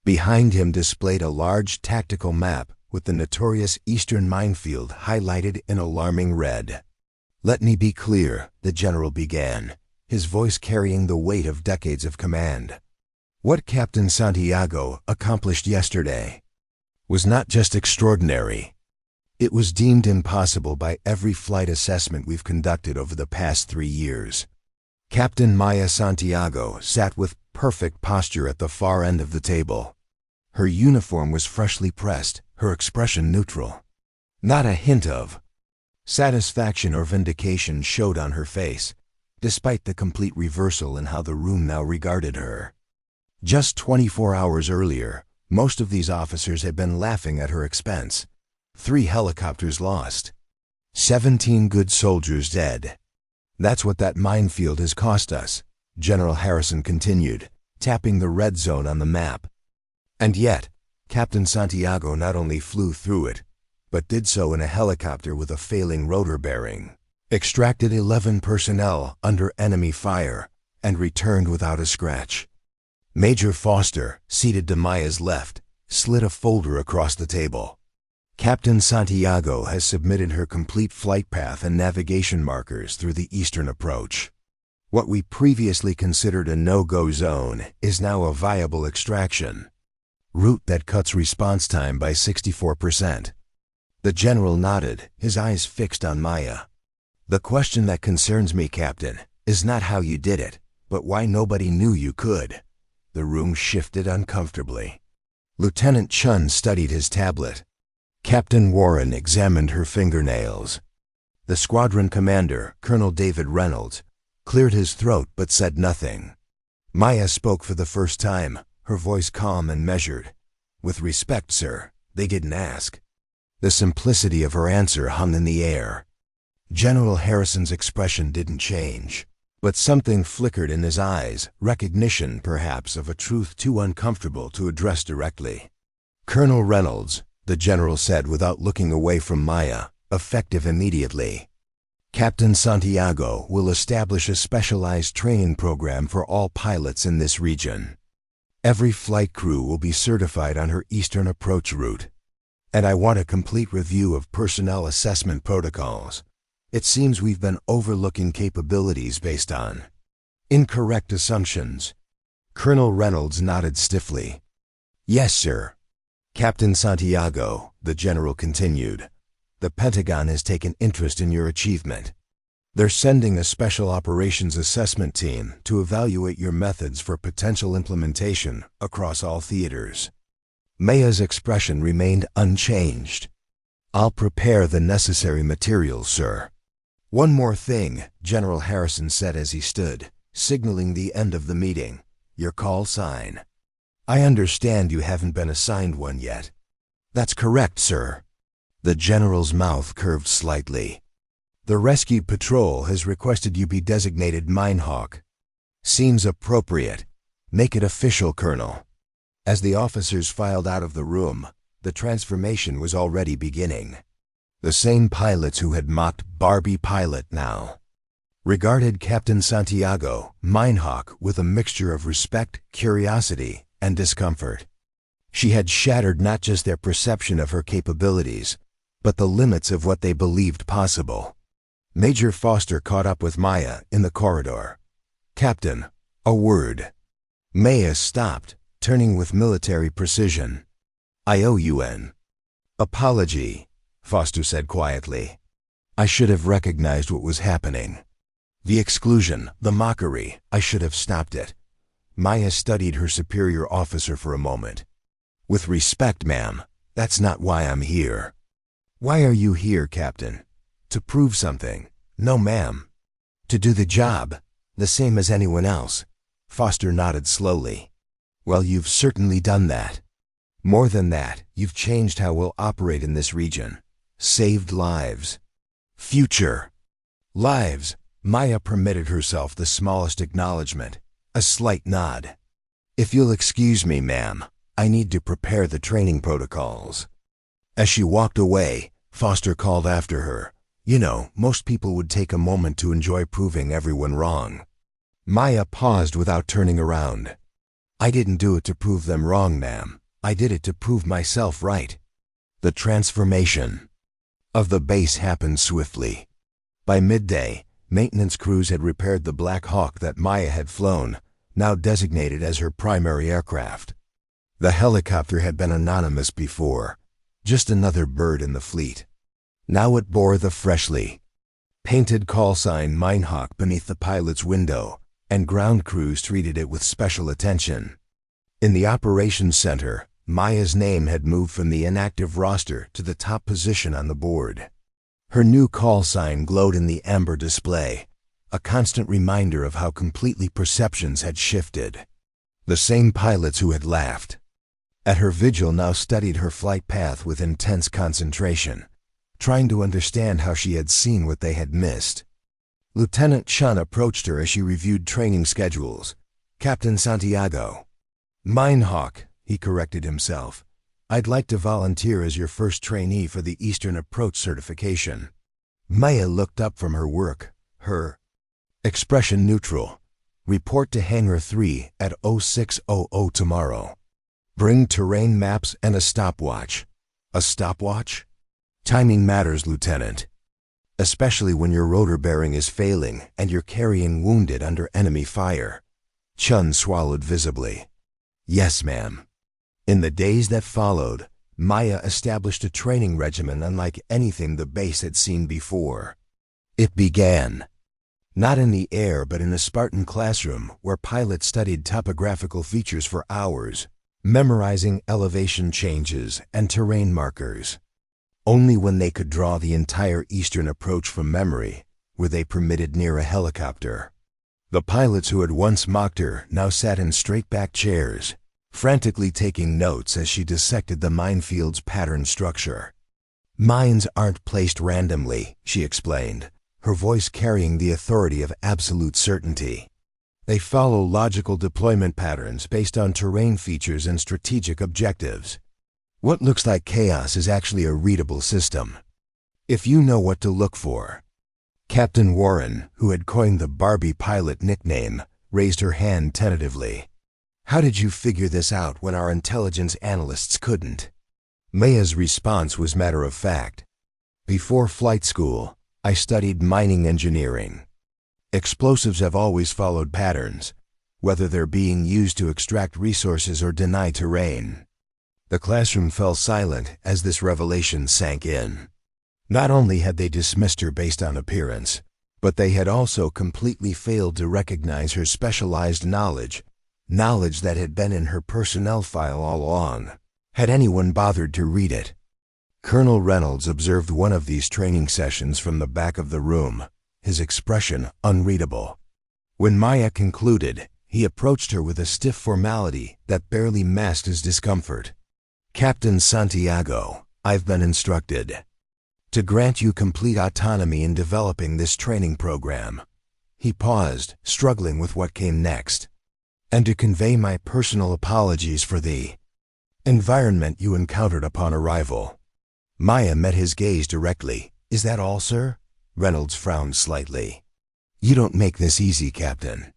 [SPEAKER 1] behind him displayed a large tactical map with the notorious Eastern Minefield highlighted in alarming red. Let me be clear, the general began, his voice carrying the weight of decades of command. What Captain Santiago accomplished yesterday was not just extraordinary. It was deemed impossible by every flight assessment we've conducted over the past 3 years. Captain Maya Santiago sat with perfect posture at the far end of the table. Her uniform was freshly pressed, her expression neutral. Not a hint of satisfaction or vindication showed on her face, despite the complete reversal in how the room now regarded her. Just 24 hours earlier, most of these officers had been laughing at her expense. 3 helicopters lost. 17 good soldiers dead. That's what that minefield has cost us, General Harrison continued, tapping the red zone on the map. And yet, Captain Santiago not only flew through it, but did so in a helicopter with a failing rotor bearing, extracted 11 personnel under enemy fire, and returned without a scratch. Major Foster, seated to Maya's left, slid a folder across the table. Captain Santiago has submitted her complete flight path and navigation markers through the eastern approach. What we previously considered a no-go zone is now a viable extraction route that cuts response time by 64%. The general nodded, his eyes fixed on Maya. The question that concerns me, Captain, is not how you did it, but why nobody knew you could. The room shifted uncomfortably. Lieutenant Chen studied his tablet. Captain Warren examined her fingernails. The squadron commander, Colonel David Reynolds, cleared his throat but said nothing. Maya spoke for the first time, her voice calm and measured. With respect, sir, they didn't ask. The simplicity of her answer hung in the air. General Harrison's expression didn't change, but something flickered in his eyes, recognition, perhaps, of a truth too uncomfortable to address directly. Colonel Reynolds, the general said without looking away from Maya, effective immediately. Captain Santiago will establish a specialized training program for all pilots in this region. Every flight crew will be certified on her eastern approach route. And I want a complete review of personnel assessment protocols. It seems we've been overlooking capabilities based on incorrect assumptions. Colonel Reynolds nodded stiffly. Yes, sir. Captain Santiago, the general continued, the Pentagon has taken interest in your achievement. They're sending a special operations assessment team to evaluate your methods for potential implementation across all theaters. Maya's expression remained unchanged. I'll prepare the necessary materials, sir. One more thing, General Harrison said as he stood, signaling the end of the meeting. Your call sign. I understand you haven't been assigned one yet. That's correct, sir. The general's mouth curved slightly. The rescue patrol has requested you be designated Minehawk. Seems appropriate. Make it official, Colonel. As the officers filed out of the room, the transformation was already beginning. The same pilots who had mocked Barbie pilot now regarded Captain Santiago, Minehawk, with a mixture of respect, curiosity, and discomfort. She had shattered not just their perception of her capabilities, but the limits of what they believed possible. Major Foster caught up with Maya in the corridor. Captain, a word. Maya stopped, turning with military precision. I owe you an apology, Foster said quietly. I should have recognized what was happening. The exclusion, the mockery, I should have stopped it. Maya studied her superior officer for a moment. With respect, ma'am, that's not why I'm here. Why are you here, Captain? To prove something? No, ma'am. To do the job, the same as anyone else. Foster nodded slowly. Well, you've certainly done that. More than that, you've changed how we'll operate in this region. Saved lives. Future lives. Maya permitted herself the smallest acknowledgement, a slight nod. If you'll excuse me, ma'am, I need to prepare the training protocols. As she walked away, Foster called after her. You know, most people would take a moment to enjoy proving everyone wrong. Maya paused without turning around. I didn't do it to prove them wrong, ma'am. I did it to prove myself right. The transformation of the base happened swiftly. By midday, maintenance crews had repaired the Black Hawk that Maya had flown, now designated as her primary aircraft. The helicopter had been anonymous before, just another bird in the fleet. Now it bore the freshly painted call sign Minehawk beneath the pilot's window, and ground crews treated it with special attention. In the operations center, Maya's name had moved from the inactive roster to the top position on the board. Her new call sign glowed in the amber display, a constant reminder of how completely perceptions had shifted. The same pilots who had laughed at her vigil now studied her flight path with intense concentration, trying to understand how she had seen what they had missed. Lieutenant Chen approached her as she reviewed training schedules. "Captain Santiago." "Minehawk," he corrected himself. "I'd like to volunteer as your first trainee for the Eastern Approach certification." Maya looked up from her work, her expression neutral. "Report to Hangar 3 at 0600 tomorrow. Bring terrain maps and a stopwatch." "A stopwatch?" "Timing matters, Lieutenant. Especially when your rotor bearing is failing and you're carrying wounded under enemy fire." Chun swallowed visibly. "Yes, ma'am." In the days that followed, Maya established a training regimen unlike anything the base had seen before. It began not in the air but in a Spartan classroom where pilots studied topographical features for hours, memorizing elevation changes and terrain markers. Only when they could draw the entire Eastern Approach from memory were they permitted near a helicopter. The pilots who had once mocked her now sat in straight-back chairs, frantically taking notes as she dissected the minefield's pattern structure. "Mines aren't placed randomly," she explained, her voice carrying the authority of absolute certainty. "They follow logical deployment patterns based on terrain features and strategic objectives. What looks like chaos is actually a readable system, if you know what to look for." Captain Warren, who had coined the Barbie pilot nickname, raised her hand tentatively. "How did you figure this out when our intelligence analysts couldn't?" Maya's response was matter of fact. "Before flight school, I studied mining engineering. Explosives have always followed patterns, whether they're being used to extract resources or deny terrain." The classroom fell silent as this revelation sank in. Not only had they dismissed her based on appearance, but they had also completely failed to recognize her specialized knowledge that had been in her personnel file all along, had anyone bothered to read it. Colonel Reynolds observed one of these training sessions from the back of the room, his expression unreadable. When Maya concluded, he approached her with a stiff formality that barely masked his discomfort. "Captain Santiago, I've been instructed to grant you complete autonomy in developing this training program." He paused, struggling with what came next. "And to convey my personal apologies for the environment you encountered upon arrival." Maya met his gaze directly. "Is that all, sir?" Reynolds frowned slightly. "You don't make this easy, Captain."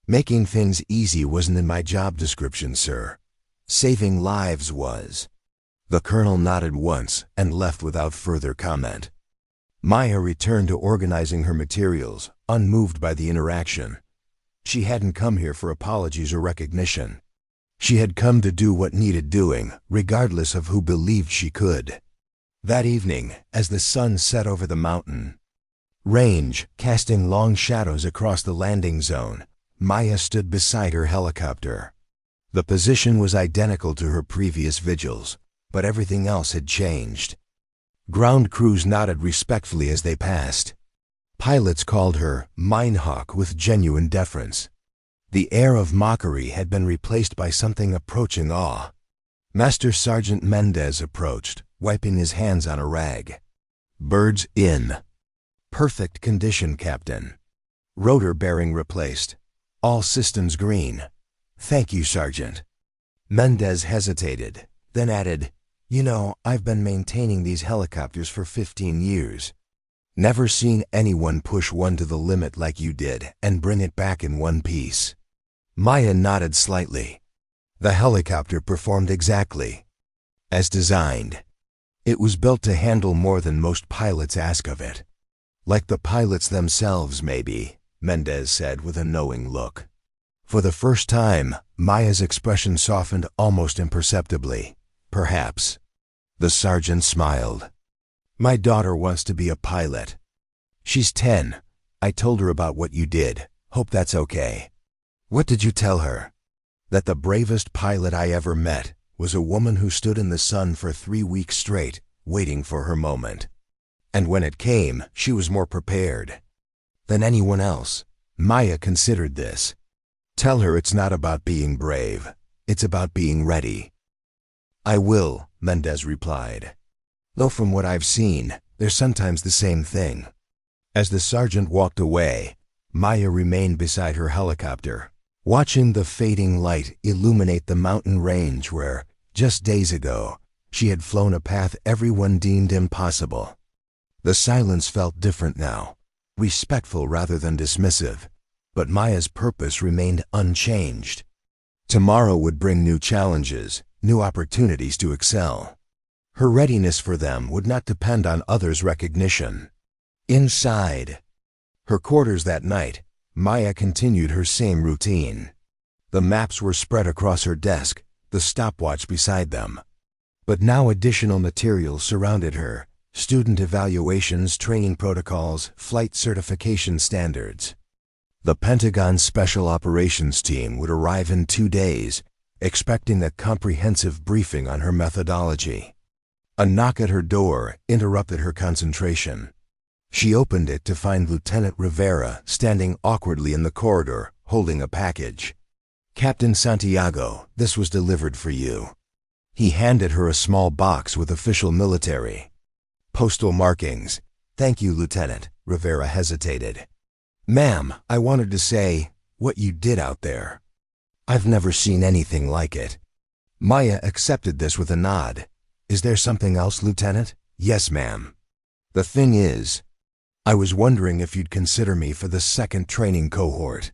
[SPEAKER 1] "Making things easy wasn't in my job description, sir. Saving lives was." The colonel nodded once and left without further comment. Maya returned to organizing her materials, unmoved by the interaction. She hadn't come here for apologies or recognition. She had come to do what needed doing, regardless of who believed she could. That evening, as the sun set over the mountain range, casting long shadows across the landing zone, Maya stood beside her helicopter. The position was identical to her previous vigils, but everything else had changed. Ground crews nodded respectfully as they passed. Pilots called her Minehawk with genuine deference. The air of mockery had been replaced by something approaching awe. Master Sergeant Mendez approached, wiping his hands on a rag. "Birds in perfect condition, Captain. Rotor bearing replaced. All systems green." "Thank you, Sergeant." Mendez hesitated, then added, "You know, I've been maintaining these helicopters for 15 years. Never seen anyone push one to the limit like you did and bring it back in one piece." Maya nodded slightly. The helicopter performed exactly as designed. It was built to handle more than most pilots ask of it. "Like the pilots themselves, maybe," Mendez said with a knowing look. For the first time, Maya's expression softened almost imperceptibly. "Perhaps." The sergeant smiled. My daughter wants to be a pilot. She's 10. I told her about what you did. Hope that's okay. What did you tell her? That the bravest pilot I ever met was a woman who stood in the sun for 3 weeks straight, waiting for her moment. And when it came, she was more prepared than anyone else. Maya considered this. Tell her it's not about being brave. It's about being ready. I will, Mendez replied. Though from what I've seen, they're sometimes the same thing. As the sergeant walked away, Maya remained beside her helicopter, watching the fading light illuminate the mountain range where, just days ago, she had flown a path everyone deemed impossible. The silence felt different now, respectful rather than dismissive, but Maya's purpose remained unchanged. Tomorrow would bring new challenges, new opportunities to excel. Her readiness for them would not depend on others' recognition. Inside her quarters that night, Maya continued her same routine. The maps were spread across her desk, the stopwatch beside them. But now additional materials surrounded her: student evaluations, training protocols, flight certification standards. The Pentagon's Special Operations Team would arrive in 2 days, expecting a comprehensive briefing on her methodology. A knock at her door interrupted her concentration. She opened it to find Lieutenant Rivera standing awkwardly in the corridor, holding a package. Captain Santiago, this was delivered for you. He handed her a small box with official military postal markings. Thank you, Lieutenant. Rivera hesitated. Ma'am, I wanted to say what you did out there. I've never seen anything like it. Maya accepted this with a nod. Is there something else, Lieutenant? Yes, ma'am. The thing is, I was wondering if you'd consider me for the second training cohort.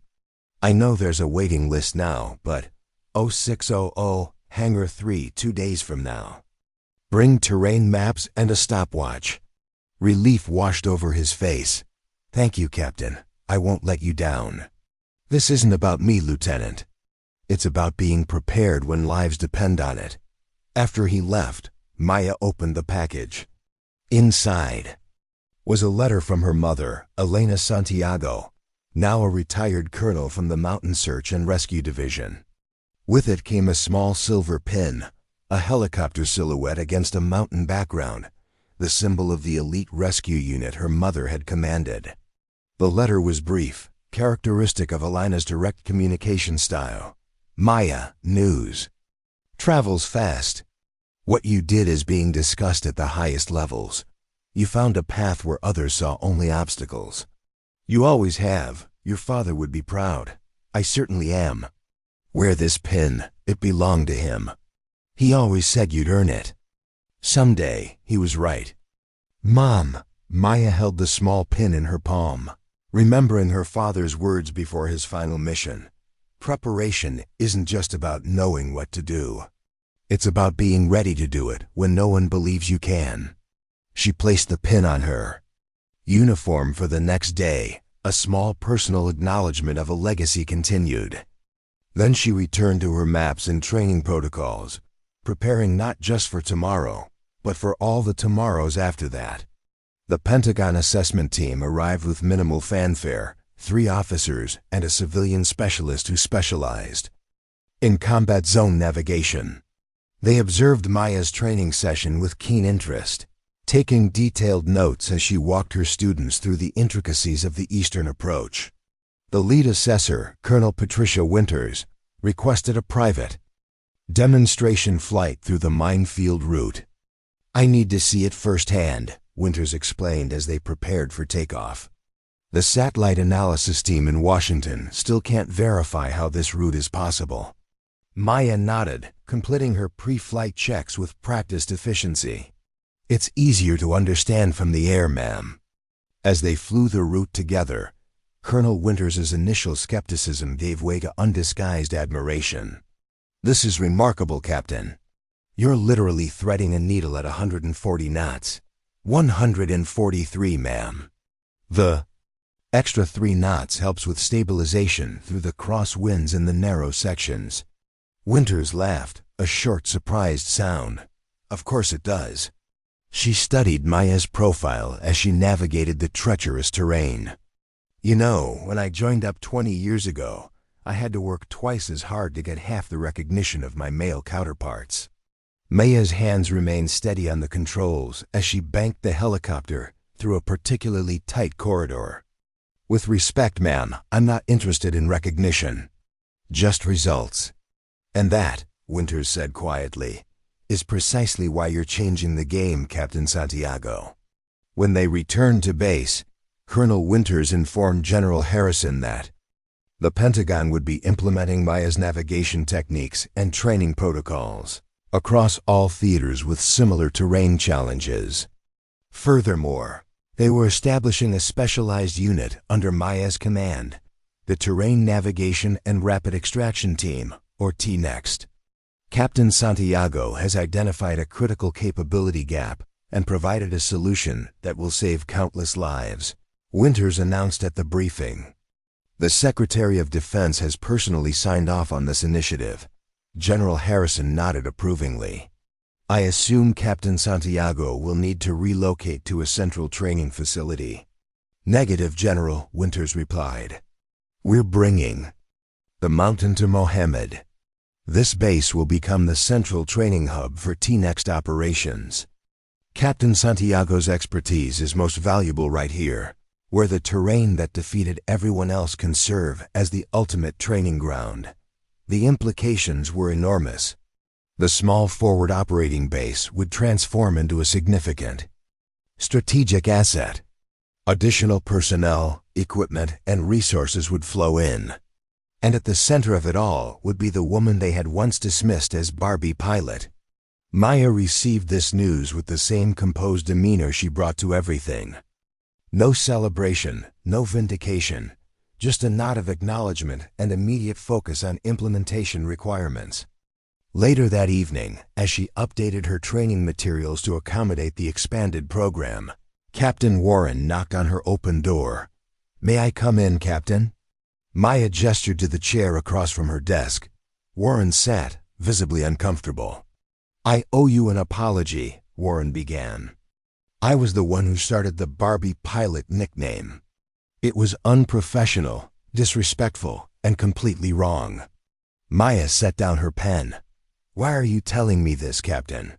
[SPEAKER 1] I know there's a waiting list now, but 0600, Hangar 3, 2 days from now. Bring terrain maps and a stopwatch. Relief washed over his face. Thank you, Captain. I won't let you down. This isn't about me, Lieutenant. It's about being prepared when lives depend on it. After he left, Maya opened the package. Inside was a letter from her mother, Elena Santiago, now a retired colonel from the Mountain Search and Rescue Division. With it came a small silver pin, a helicopter silhouette against a mountain background, the symbol of the elite rescue unit her mother had commanded. The letter was brief, characteristic of Elena's direct communication style. Maya, news. Travels fast. What you did is being discussed at the highest levels. You found a path where others saw only obstacles. You always have. Your father would be proud. I certainly am. Wear this pin. It belonged to him. He always said you'd earn it. Someday, he was right. Mom, Maya held the small pin in her palm, remembering her father's words before his final mission. Preparation isn't just about knowing what to do. It's about being ready to do it when no one believes you can. She placed the pin on her uniform for the next day. A small personal acknowledgement of a legacy continued. Then she returned to her maps and training protocols, preparing not just for tomorrow, but for all the tomorrows after that. The Pentagon assessment team arrived with minimal fanfare, 3 officers and a civilian specialist who specialized in combat zone navigation. They observed Maya's training session with keen interest, taking detailed notes as she walked her students through the intricacies of the Eastern approach. The lead assessor, Colonel Patricia Winters, requested a private demonstration flight through the Minefield route. I need to see it firsthand, Winters explained as they prepared for takeoff. The satellite analysis team in Washington still can't verify how this route is possible. Maya nodded, completing her pre-flight checks with practiced efficiency. It's easier to understand from the air, ma'am. As they flew the route together, Colonel Winters' initial skepticism gave way to undisguised admiration. This is remarkable, Captain. You're literally threading a needle at 140 knots. 143, ma'am. The extra 3 knots helps with stabilization through the crosswinds in the narrow sections. Winters laughed, a short, surprised sound. Of course it does. She studied Maya's profile as she navigated the treacherous terrain. "You know, when I joined up 20 years ago, I had to work twice as hard to get half the recognition of my male counterparts." Maya's hands remained steady on the controls as she banked the helicopter through a particularly tight corridor. "With respect, ma'am, I'm not interested in recognition. Just results." "And that," Winters said quietly, "is precisely why you're changing the game, Captain Santiago." When they returned to base, Colonel Winters informed General Harrison that the Pentagon would be implementing Maya's navigation techniques and training protocols across all theaters with similar terrain challenges. Furthermore, they were establishing a specialized unit under Maya's command, the Terrain Navigation and Rapid Extraction Team, or T-Next. Captain Santiago has identified a critical capability gap and provided a solution that will save countless lives, Winters announced at the briefing. The Secretary of Defense has personally signed off on this initiative. General Harrison nodded approvingly. "I assume Captain Santiago will need to relocate to a central training facility." "Negative, General," Winters replied. "We're bringing the mountain to Mohammed. This base will become the central training hub for T-Next operations. Captain Santiago's expertise is most valuable right here, where the terrain that defeated everyone else can serve as the ultimate training ground." The implications were enormous. The small forward operating base would transform into a significant strategic asset. Additional personnel, equipment, and resources would flow in. And at the center of it all would be the woman they had once dismissed as Barbie pilot. Maya received this news with the same composed demeanor she brought to everything. No celebration, no vindication, just a nod of acknowledgement and immediate focus on implementation requirements. Later that evening, as she updated her training materials to accommodate the expanded program, Captain Warren knocked on her open door. "May I come in, Captain?" Maya gestured to the chair across from her desk. Warren sat, visibly uncomfortable. "I owe you an apology," Warren began. "I was the one who started the Barbie pilot nickname. It was unprofessional, disrespectful, and completely wrong." Maya set down her pen. "Why are you telling me this, Captain?"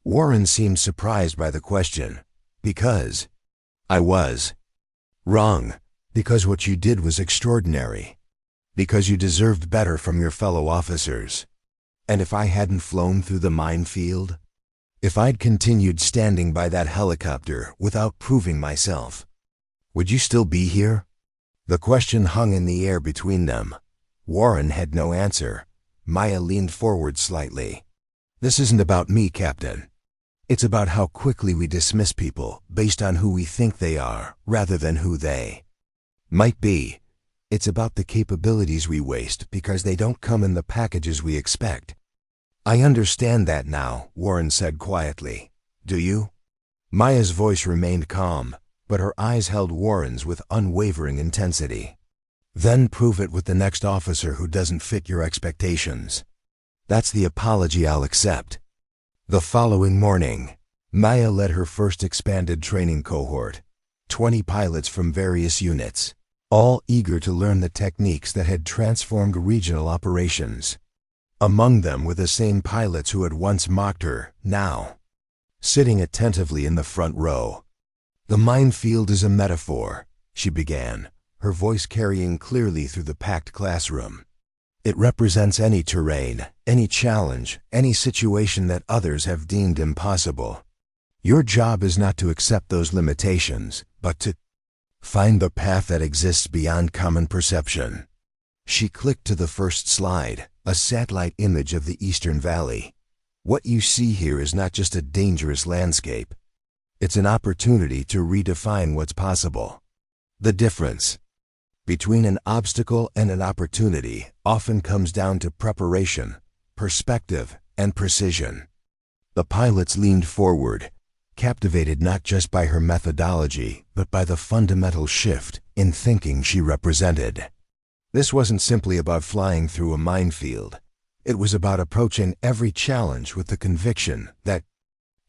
[SPEAKER 1] Warren seemed surprised by the question. "Because I was wrong. Because what you did was extraordinary. Because you deserved better from your fellow officers. And if I hadn't flown through the minefield, if I'd continued standing by that helicopter without proving myself, would you still be here?" The question hung in the air between them. Warren had no answer. Maya leaned forward slightly. "This isn't about me, Captain. It's about how quickly we dismiss people based on who we think they are rather than who they might be. It's about the capabilities we waste because they don't come in the packages we expect." "I understand that now," Warren said quietly. "Do you?" Maya's voice remained calm, but her eyes held Warren's with unwavering intensity. "Then prove it with the next officer who doesn't fit your expectations. That's the apology I'll accept." The following morning, Maya led her first expanded training cohort, 20 pilots from various units, all eager to learn the techniques that had transformed regional operations. Among them were the same pilots who had once mocked her, now sitting attentively in the front row. "The minefield is a metaphor," she began, her voice carrying clearly through the packed classroom. "It represents any terrain, any challenge, any situation that others have deemed impossible. Your job is not to accept those limitations, but to find the path that exists beyond common perception." She clicked to the first slide, a satellite image of the Eastern Valley. "What you see here is not just a dangerous landscape. It's an opportunity to redefine what's possible. The difference between an obstacle and an opportunity often comes down to preparation, perspective, and precision." The pilots leaned forward, captivated not just by her methodology, but by the fundamental shift in thinking she represented. This wasn't simply about flying through a minefield. It was about approaching every challenge with the conviction that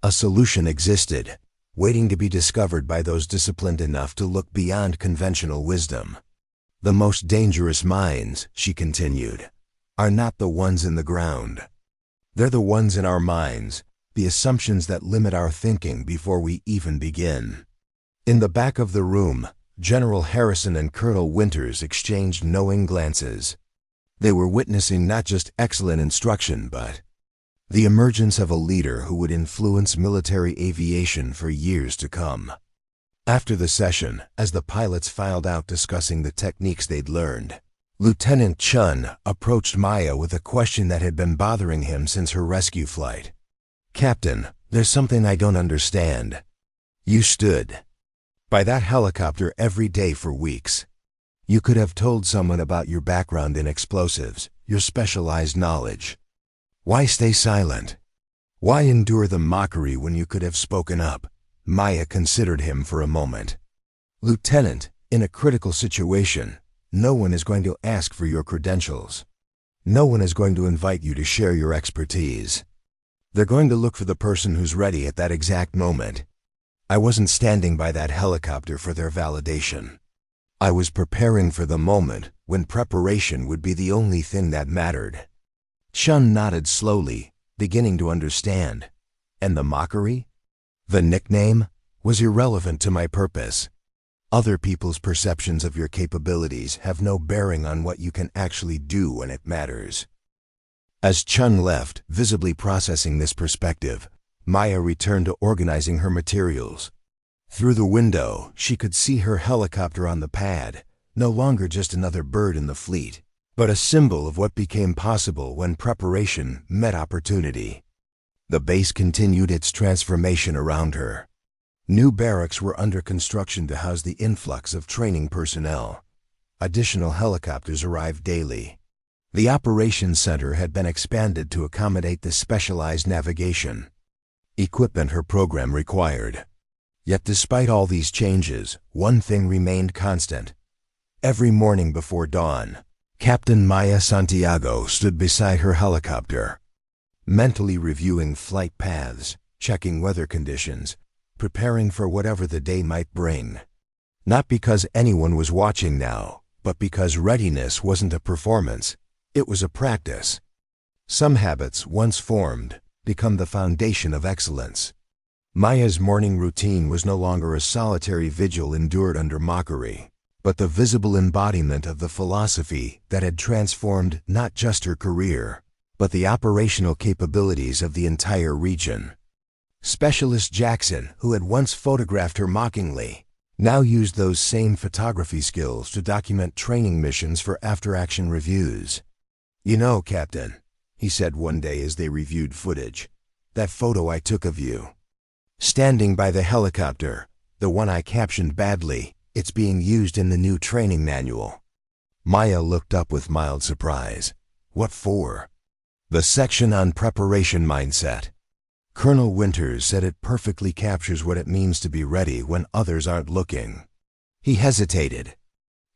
[SPEAKER 1] A solution existed, waiting to be discovered by those disciplined enough to look beyond conventional wisdom. The most dangerous minds, she continued, are not the ones in the ground. They're the ones in our minds, the assumptions that limit our thinking before we even begin. In the back of the room, General Harrison and Colonel Winters exchanged knowing glances. They were witnessing not just excellent instruction, but the emergence of a leader who would influence military aviation for years to come. After the session, as the pilots filed out discussing the techniques they'd learned, Lieutenant Chen approached Maya with a question that had been bothering him since her rescue flight. "Captain, there's something I don't understand. You stood by that helicopter every day for weeks. You could have told someone about your background in explosives, your specialized knowledge. Why stay silent? Why endure the mockery when you could have spoken up?" Maya considered him for a moment. "Lieutenant, in a critical situation, no one is going to ask for your credentials. No one is going to invite you to share your expertise. They're going to look for the person who's ready at that exact moment. I wasn't standing by that helicopter for their validation. I was preparing for the moment when preparation would be the only thing that mattered." Chen nodded slowly, beginning to understand. "And the mockery? The nickname was irrelevant to my purpose. Other people's perceptions of your capabilities have no bearing on what you can actually do when it matters." As Chen left, visibly processing this perspective, Maya returned to organizing her materials. Through the window, she could see her helicopter on the pad, no longer just another bird in the fleet, but a symbol of what became possible when preparation met opportunity. The base continued its transformation around her. New barracks were under construction to house the influx of training personnel. Additional helicopters arrived daily. The operations center had been expanded to accommodate the specialized navigation equipment her program required. Yet despite all these changes, one thing remained constant. Every morning before dawn, Captain Maya Santiago stood beside her helicopter, mentally reviewing flight paths, checking weather conditions, preparing for whatever the day might bring. Not because anyone was watching now, but because readiness wasn't a performance, it was a practice. Some habits, once formed, become the foundation of excellence. Maya's morning routine was no longer a solitary vigil endured under mockery, but the visible embodiment of the philosophy that had transformed not just her career, but the operational capabilities of the entire region. Specialist Jackson, who had once photographed her mockingly, now used those same photography skills to document training missions for after-action reviews. "You know, Captain," he said one day as they reviewed footage, "that photo I took of you, standing by the helicopter, the one I captioned badly, it's being used in the new training manual." Maya looked up with mild surprise. "What for?" "The section on preparation mindset. Colonel Winters said it perfectly captures what it means to be ready when others aren't looking." He hesitated.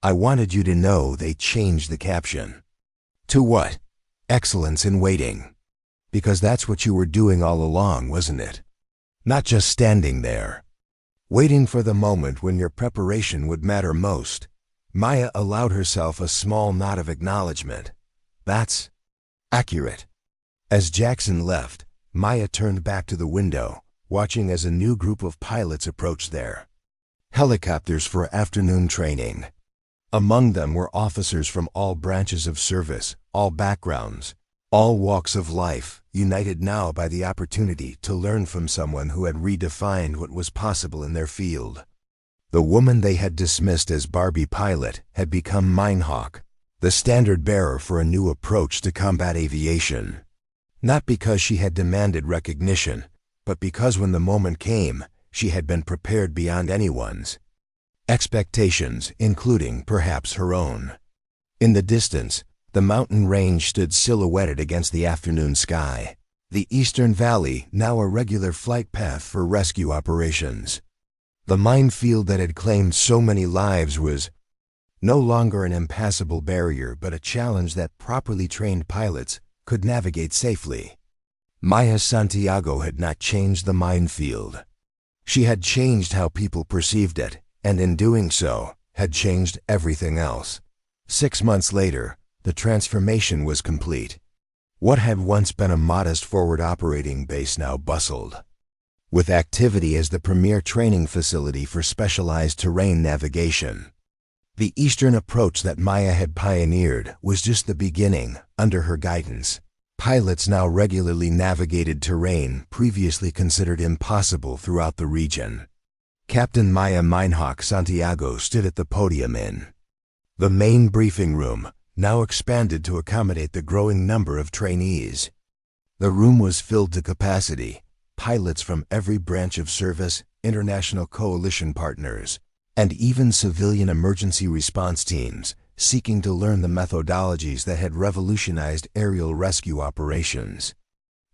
[SPEAKER 1] "I wanted you to know they changed the caption." "To what?" "Excellence in waiting. Because that's what you were doing all along, wasn't it? Not just standing there, waiting for the moment when your preparation would matter most." Maya allowed herself a small nod of acknowledgement. "That's accurate." As Jackson left, Maya turned back to the window, watching as a new group of pilots approached there. Helicopters for afternoon training. Among them were officers from all branches of service, all backgrounds, all walks of life, united now by the opportunity to learn from someone who had redefined what was possible in their field. The woman they had dismissed as Barbie pilot had become Minehawk, the standard bearer for a new approach to combat aviation. Not because she had demanded recognition, but because when the moment came, she had been prepared beyond anyone's expectations, including perhaps her own. In the distance, the mountain range stood silhouetted against the afternoon sky, the Eastern Valley now a regular flight path for rescue operations. The minefield that had claimed so many lives was no longer an impassable barrier but a challenge that properly trained pilots could navigate safely. Maya Santiago had not changed the minefield. She had changed how people perceived it, and in doing so, had changed everything else. 6 months later, the transformation was complete. What had once been a modest forward operating base now bustled with activity as the premier training facility for specialized terrain navigation. The eastern approach that Maya had pioneered was just the beginning. Under her guidance, pilots now regularly navigated terrain previously considered impossible throughout the region. Captain Maya Santiago stood at the podium in the main briefing room, now expanded to accommodate the growing number of trainees. The room was filled to capacity, pilots from every branch of service, international coalition partners, and even civilian emergency response teams seeking to learn the methodologies that had revolutionized aerial rescue operations.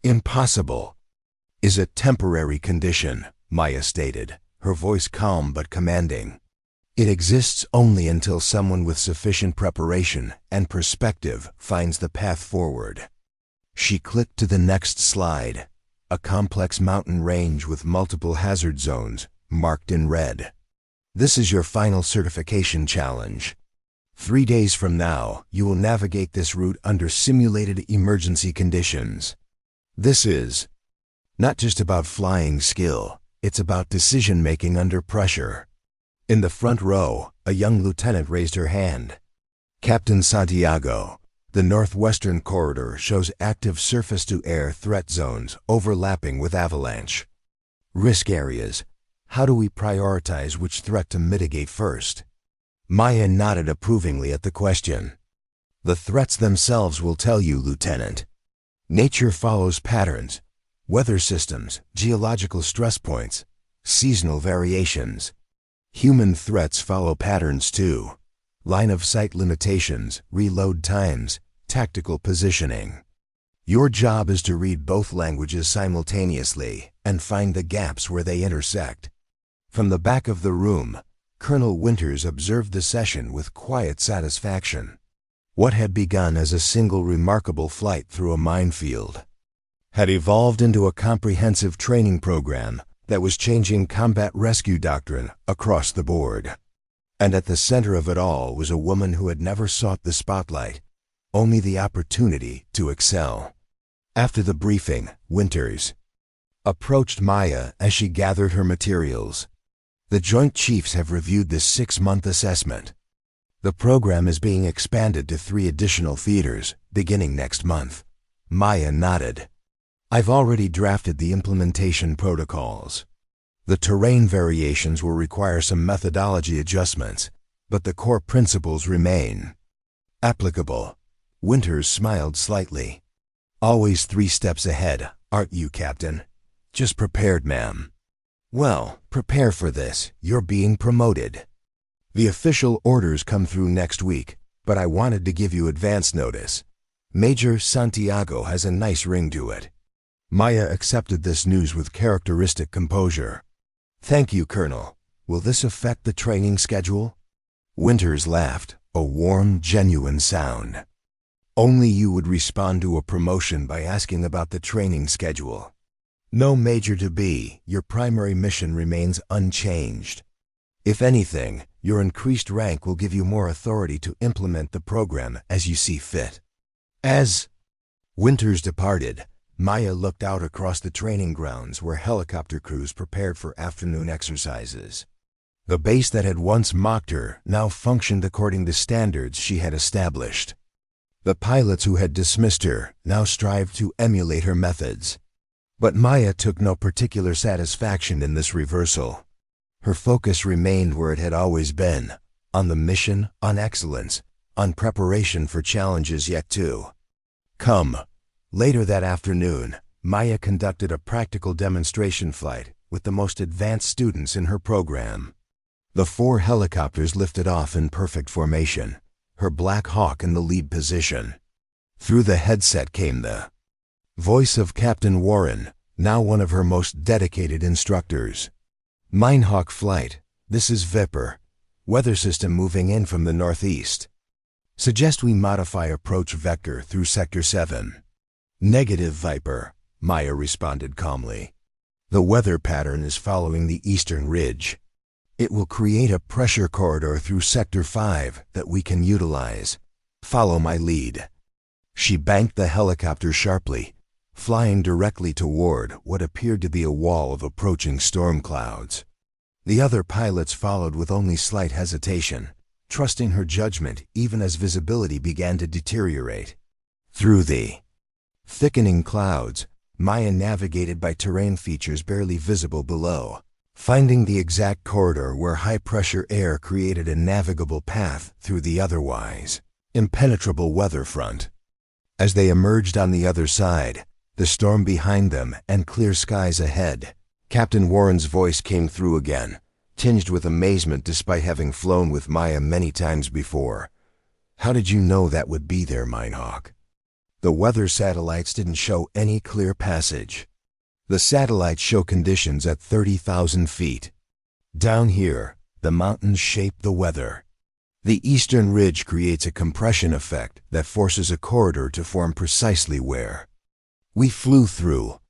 [SPEAKER 1] Impossible is a temporary condition, Maya stated, her voice calm but commanding. It exists only until someone with sufficient preparation and perspective finds the path forward. She clicked to the next slide, a complex mountain range with multiple hazard zones, marked in red. This is your final certification challenge. 3 days from now, you will navigate this route under simulated emergency conditions. This is not just about flying skill, it's about decision-making under pressure. In the front row, a young lieutenant raised her hand. Captain Santiago, the northwestern corridor shows active surface-to-air threat zones overlapping with avalanche risk areas. How do we prioritize which threat to mitigate first? Maya nodded approvingly at the question. The threats themselves will tell you, Lieutenant. Nature follows patterns, weather systems, geological stress points, seasonal variations. Human threats follow patterns too. Line of sight limitations, reload times, tactical positioning. Your job is to read both languages simultaneously and find the gaps where they intersect. From the back of the room, Colonel Winters observed the session with quiet satisfaction. What had begun as a single remarkable flight through a minefield had evolved into a comprehensive training program that was changing combat rescue doctrine across the board. And at the center of it all was a woman who had never sought the spotlight, only the opportunity to excel. After the briefing, Winters approached Maya as she gathered her materials. The Joint Chiefs have reviewed this 6-month assessment. The program is being expanded to 3 additional theaters, beginning next month. Maya nodded. I've already drafted the implementation protocols. The terrain variations will require some methodology adjustments, but the core principles remain applicable. Winters smiled slightly. Always 3 steps ahead, aren't you, Captain? Just prepared, ma'am. Well, prepare for this. You're being promoted. The official orders come through next week, but I wanted to give you advance notice. Major Santiago has a nice ring to it. Maya accepted this news with characteristic composure. Thank you, Colonel. Will this affect the training schedule? Winters laughed, a warm, genuine sound. Only you would respond to a promotion by asking about the training schedule. No, Major to be, your primary mission remains unchanged. If anything, your increased rank will give you more authority to implement the program as you see fit. As Winters departed, Maya looked out across the training grounds where helicopter crews prepared for afternoon exercises. The base that had once mocked her now functioned according to standards she had established. The pilots who had dismissed her now strived to emulate her methods. But Maya took no particular satisfaction in this reversal. Her focus remained where it had always been, on the mission, on excellence, on preparation for challenges yet to come. Later that afternoon, Maya conducted a practical demonstration flight with the most advanced students in her program. The 4 helicopters lifted off in perfect formation, her Black Hawk in the lead position. Through the headset came the voice of Captain Warren, now one of her most dedicated instructors. Minehawk flight, this is Viper. Weather system moving in from the northeast. Suggest we modify approach vector through Sector 7. Negative, Viper. Maya responded calmly. The weather pattern is following the eastern ridge. It will create a pressure corridor through Sector 5 that we can utilize. Follow my lead. She banked the helicopter sharply, flying directly toward what appeared to be a wall of approaching storm clouds. The other pilots followed with only slight hesitation, trusting her judgment even as visibility began to deteriorate. Through the thickening clouds, Maya navigated by terrain features barely visible below, finding the exact corridor where high-pressure air created a navigable path through the otherwise impenetrable weather front. As they emerged on the other side, the storm behind them and clear skies ahead, Captain Warren's voice came through again, tinged with amazement despite having flown with Maya many times before. How did you know that would be there, Minehawk? The weather satellites didn't show any clear passage. The satellites show conditions at 30,000 feet. Down here, the mountains shape the weather. The eastern ridge creates a compression effect that forces a corridor to form precisely where we flew through.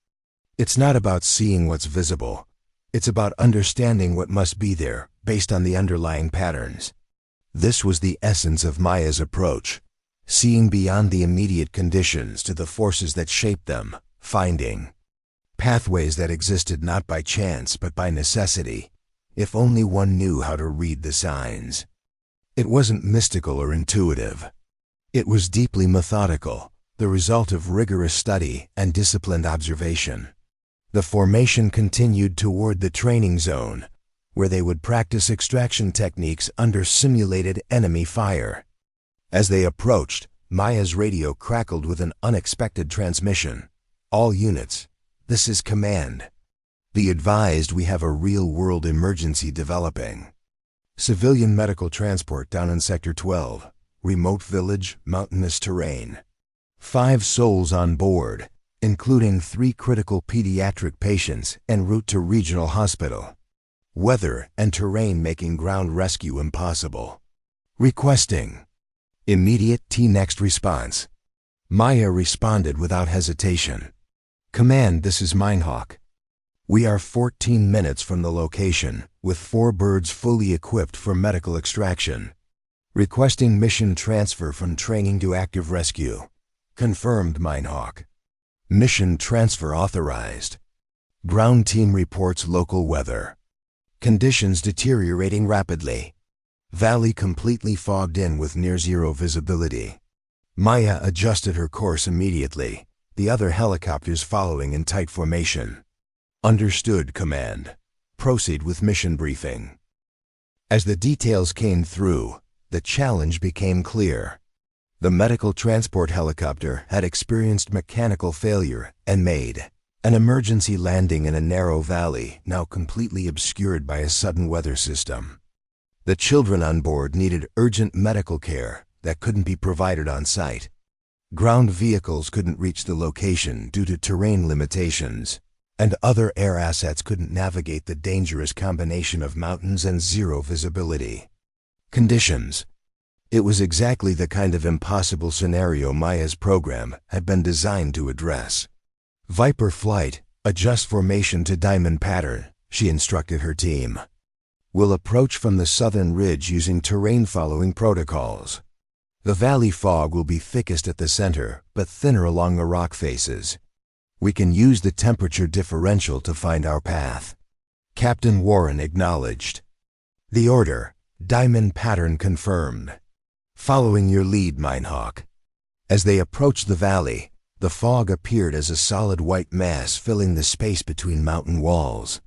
[SPEAKER 1] It's not about seeing what's visible. It's about understanding what must be there based on the underlying patterns. This was the essence of Maya's approach, seeing beyond the immediate conditions to the forces that shape them, finding pathways that existed not by chance but by necessity, if only one knew how to read the signs. It wasn't mystical or intuitive. It was deeply methodical, the result of rigorous study and disciplined observation. The formation continued toward the training zone, where they would practice extraction techniques under simulated enemy fire. As they approached, Maya's radio crackled with an unexpected transmission. All units, this is command. Be advised we have a real-world emergency developing. Civilian medical transport down in Sector 12. Remote village, mountainous terrain. 5 souls on board, including 3 critical pediatric patients en route to regional hospital. Weather and terrain making ground rescue impossible. Requesting immediate T-next response. Maya responded without hesitation. Command, this is Minehawk. We are 14 minutes from the location, with 4 birds fully equipped for medical extraction. Requesting mission transfer from training to active rescue. Confirmed, Minehawk. Mission transfer authorized. Ground team reports local weather. Conditions deteriorating rapidly. Valley completely fogged in with near-zero visibility. Maya adjusted her course immediately, the other helicopters following in tight formation. Understood, Command. Proceed with mission briefing. As the details came through, the challenge became clear. The medical transport helicopter had experienced mechanical failure and made an emergency landing in a narrow valley now completely obscured by a sudden weather system. The children on board needed urgent medical care that couldn't be provided on site. Ground vehicles couldn't reach the location due to terrain limitations, and other air assets couldn't navigate the dangerous combination of mountains and zero visibility. Conditions. It was exactly the kind of impossible scenario Maya's program had been designed to address. Viper flight, adjust formation to diamond pattern, she instructed her team. We'll approach from the southern ridge using terrain-following protocols. The valley fog will be thickest at the center, but thinner along the rock faces. We can use the temperature differential to find our path. Captain Warren acknowledged. The order, diamond pattern confirmed. Following your lead, Minehawk. As they approached the valley, the fog appeared as a solid white mass filling the space between mountain walls.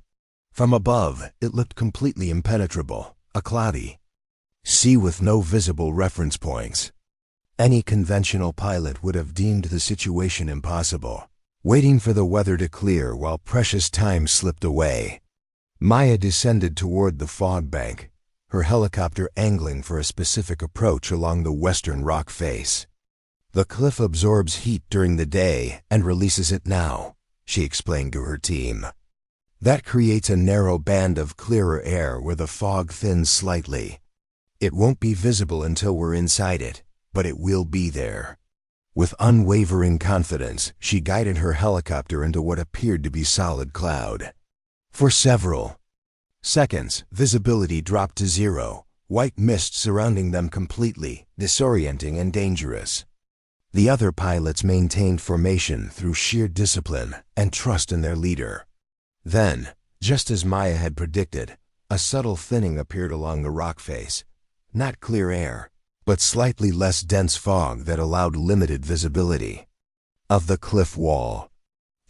[SPEAKER 1] From above, it looked completely impenetrable, a cloudy sea with no visible reference points. Any conventional pilot would have deemed the situation impossible, waiting for the weather to clear while precious time slipped away. Maya descended toward the fog bank, her helicopter angling for a specific approach along the western rock face. The cliff absorbs heat during the day and releases it now, she explained to her team. That creates a narrow band of clearer air where the fog thins slightly. It won't be visible until we're inside it, but it will be there. With unwavering confidence, she guided her helicopter into what appeared to be solid cloud. For several seconds, visibility dropped to zero, white mist surrounding them completely, disorienting and dangerous. The other pilots maintained formation through sheer discipline and trust in their leader. Then, just as Maya had predicted, a subtle thinning appeared along the rock face. Not clear air, but slightly less dense fog that allowed limited visibility of the cliff wall.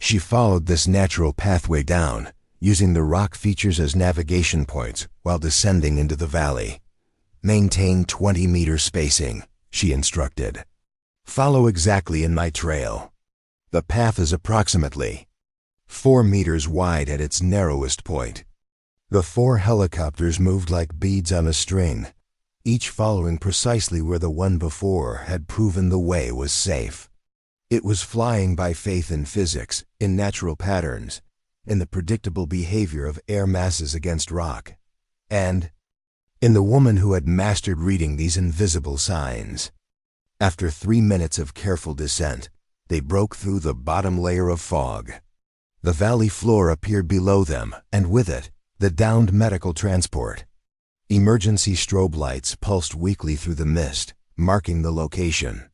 [SPEAKER 1] She followed this natural pathway down, using the rock features as navigation points while descending into the valley. Maintain 20-meter spacing, she instructed. Follow exactly in my trail. The path is approximately 4 meters wide at its narrowest point. The 4 helicopters moved like beads on a string, each following precisely where the one before had proven the way was safe. It was flying by faith in physics, in natural patterns, in the predictable behavior of air masses against rock, and in the woman who had mastered reading these invisible signs. After 3 minutes of careful descent, they broke through the bottom layer of fog. The valley floor appeared below them, and with it, the downed medical transport. Emergency strobe lights pulsed weakly through the mist, marking the location,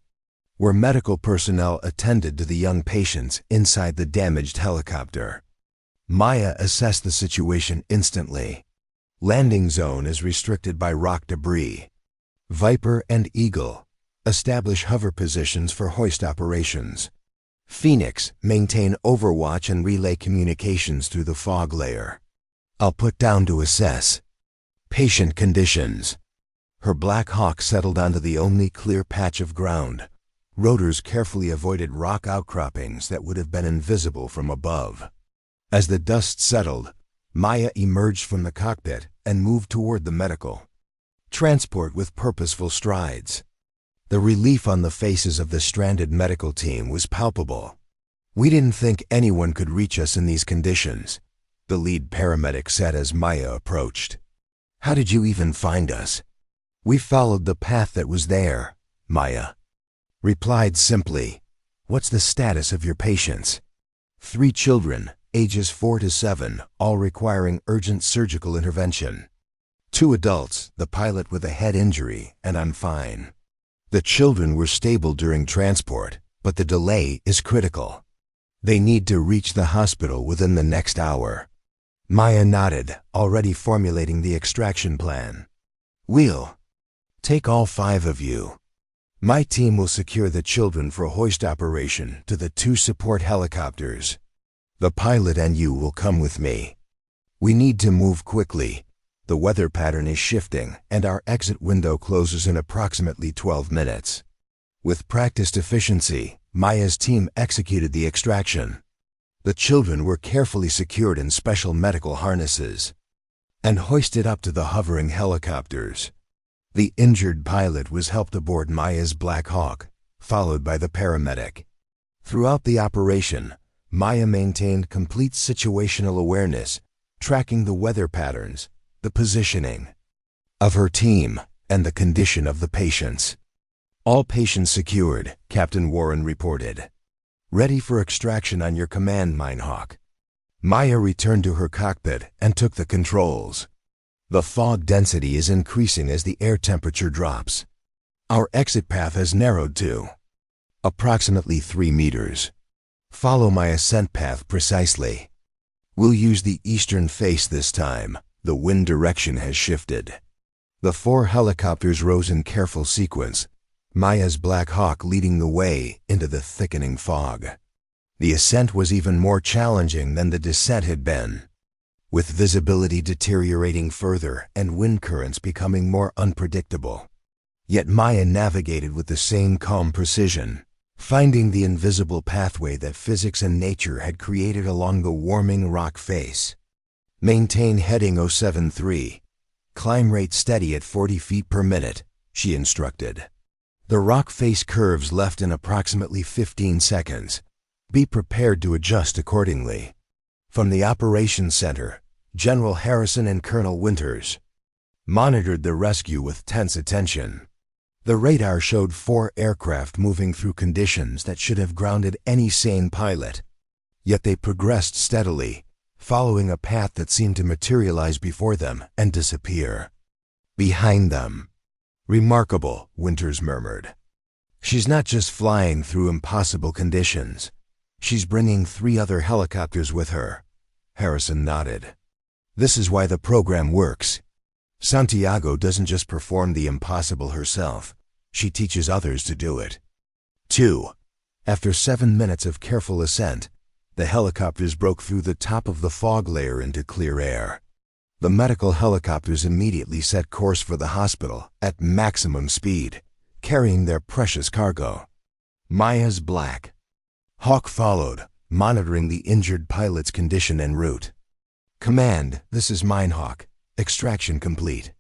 [SPEAKER 1] where medical personnel attended to the young patients inside the damaged helicopter. Maya assessed the situation instantly. Landing zone is restricted by rock debris. Viper and Eagle establish hover positions for hoist operations. Phoenix maintain overwatch and relay communications through the fog layer. I'll put down to assess patient conditions. Her Black Hawk settled onto the only clear patch of ground. Rotors carefully avoided rock outcroppings that would have been invisible from above. As the dust settled, Maya emerged from the cockpit and moved toward the medical transport with purposeful strides. The relief on the faces of the stranded medical team was palpable. "We didn't think anyone could reach us in these conditions," the lead paramedic said as Maya approached. "How did you even find us?" "We followed the path that was there," Maya replied simply. "What's the status of your patients?" 3 children, ages 4 to 7, all requiring urgent surgical intervention. 2 adults, the pilot with a head injury, and I'm fine. The children were stable during transport, but the delay is critical. They need to reach the hospital within the next hour. Maya nodded, already formulating the extraction plan. "We'll take all 5 of you. My team will secure the children for hoist operation to the 2 support helicopters. The pilot and you will come with me. We need to move quickly. The weather pattern is shifting, and our exit window closes in approximately 12 minutes. With practiced efficiency, Maya's team executed the extraction. The children were carefully secured in special medical harnesses and hoisted up to the hovering helicopters. The injured pilot was helped aboard Maya's Black Hawk, followed by the paramedic. Throughout the operation, Maya maintained complete situational awareness, tracking the weather patterns, the positioning of her team, and the condition of the patients. "All patients secured," Captain Warren reported. "Ready for extraction on your command, Minehawk." Maya returned to her cockpit and took the controls. "The fog density is increasing as the air temperature drops. Our exit path has narrowed to approximately 3 meters. Follow my ascent path precisely. We'll use the eastern face this time. The wind direction has shifted." The 4 helicopters rose in careful sequence, Maya's Black Hawk leading the way into the thickening fog. The ascent was even more challenging than the descent had been, with visibility deteriorating further and wind currents becoming more unpredictable. Yet Maya navigated with the same calm precision, finding the invisible pathway that physics and nature had created along the warming rock face. "Maintain heading 073. Climb rate steady at 40 feet per minute," she instructed. "The rock face curves left in approximately 15 seconds. Be prepared to adjust accordingly." From the operations center, General Harrison and Colonel Winters monitored the rescue with tense attention. The radar showed 4 aircraft moving through conditions that should have grounded any sane pilot. Yet they progressed steadily, following a path that seemed to materialize before them and disappear. Behind them. Remarkable, Winters murmured. She's not just flying through impossible conditions. She's bringing 3 other helicopters with her. Harrison nodded. This is why the program works. Santiago doesn't just perform the impossible herself. She teaches others to do it. 2. After 7 minutes of careful ascent, the helicopters broke through the top of the fog layer into clear air. The medical helicopters immediately set course for the hospital at maximum speed, carrying their precious cargo. Maya's black. Hawk followed, monitoring the injured pilot's condition en route. Command, this is Minehawk. Extraction complete.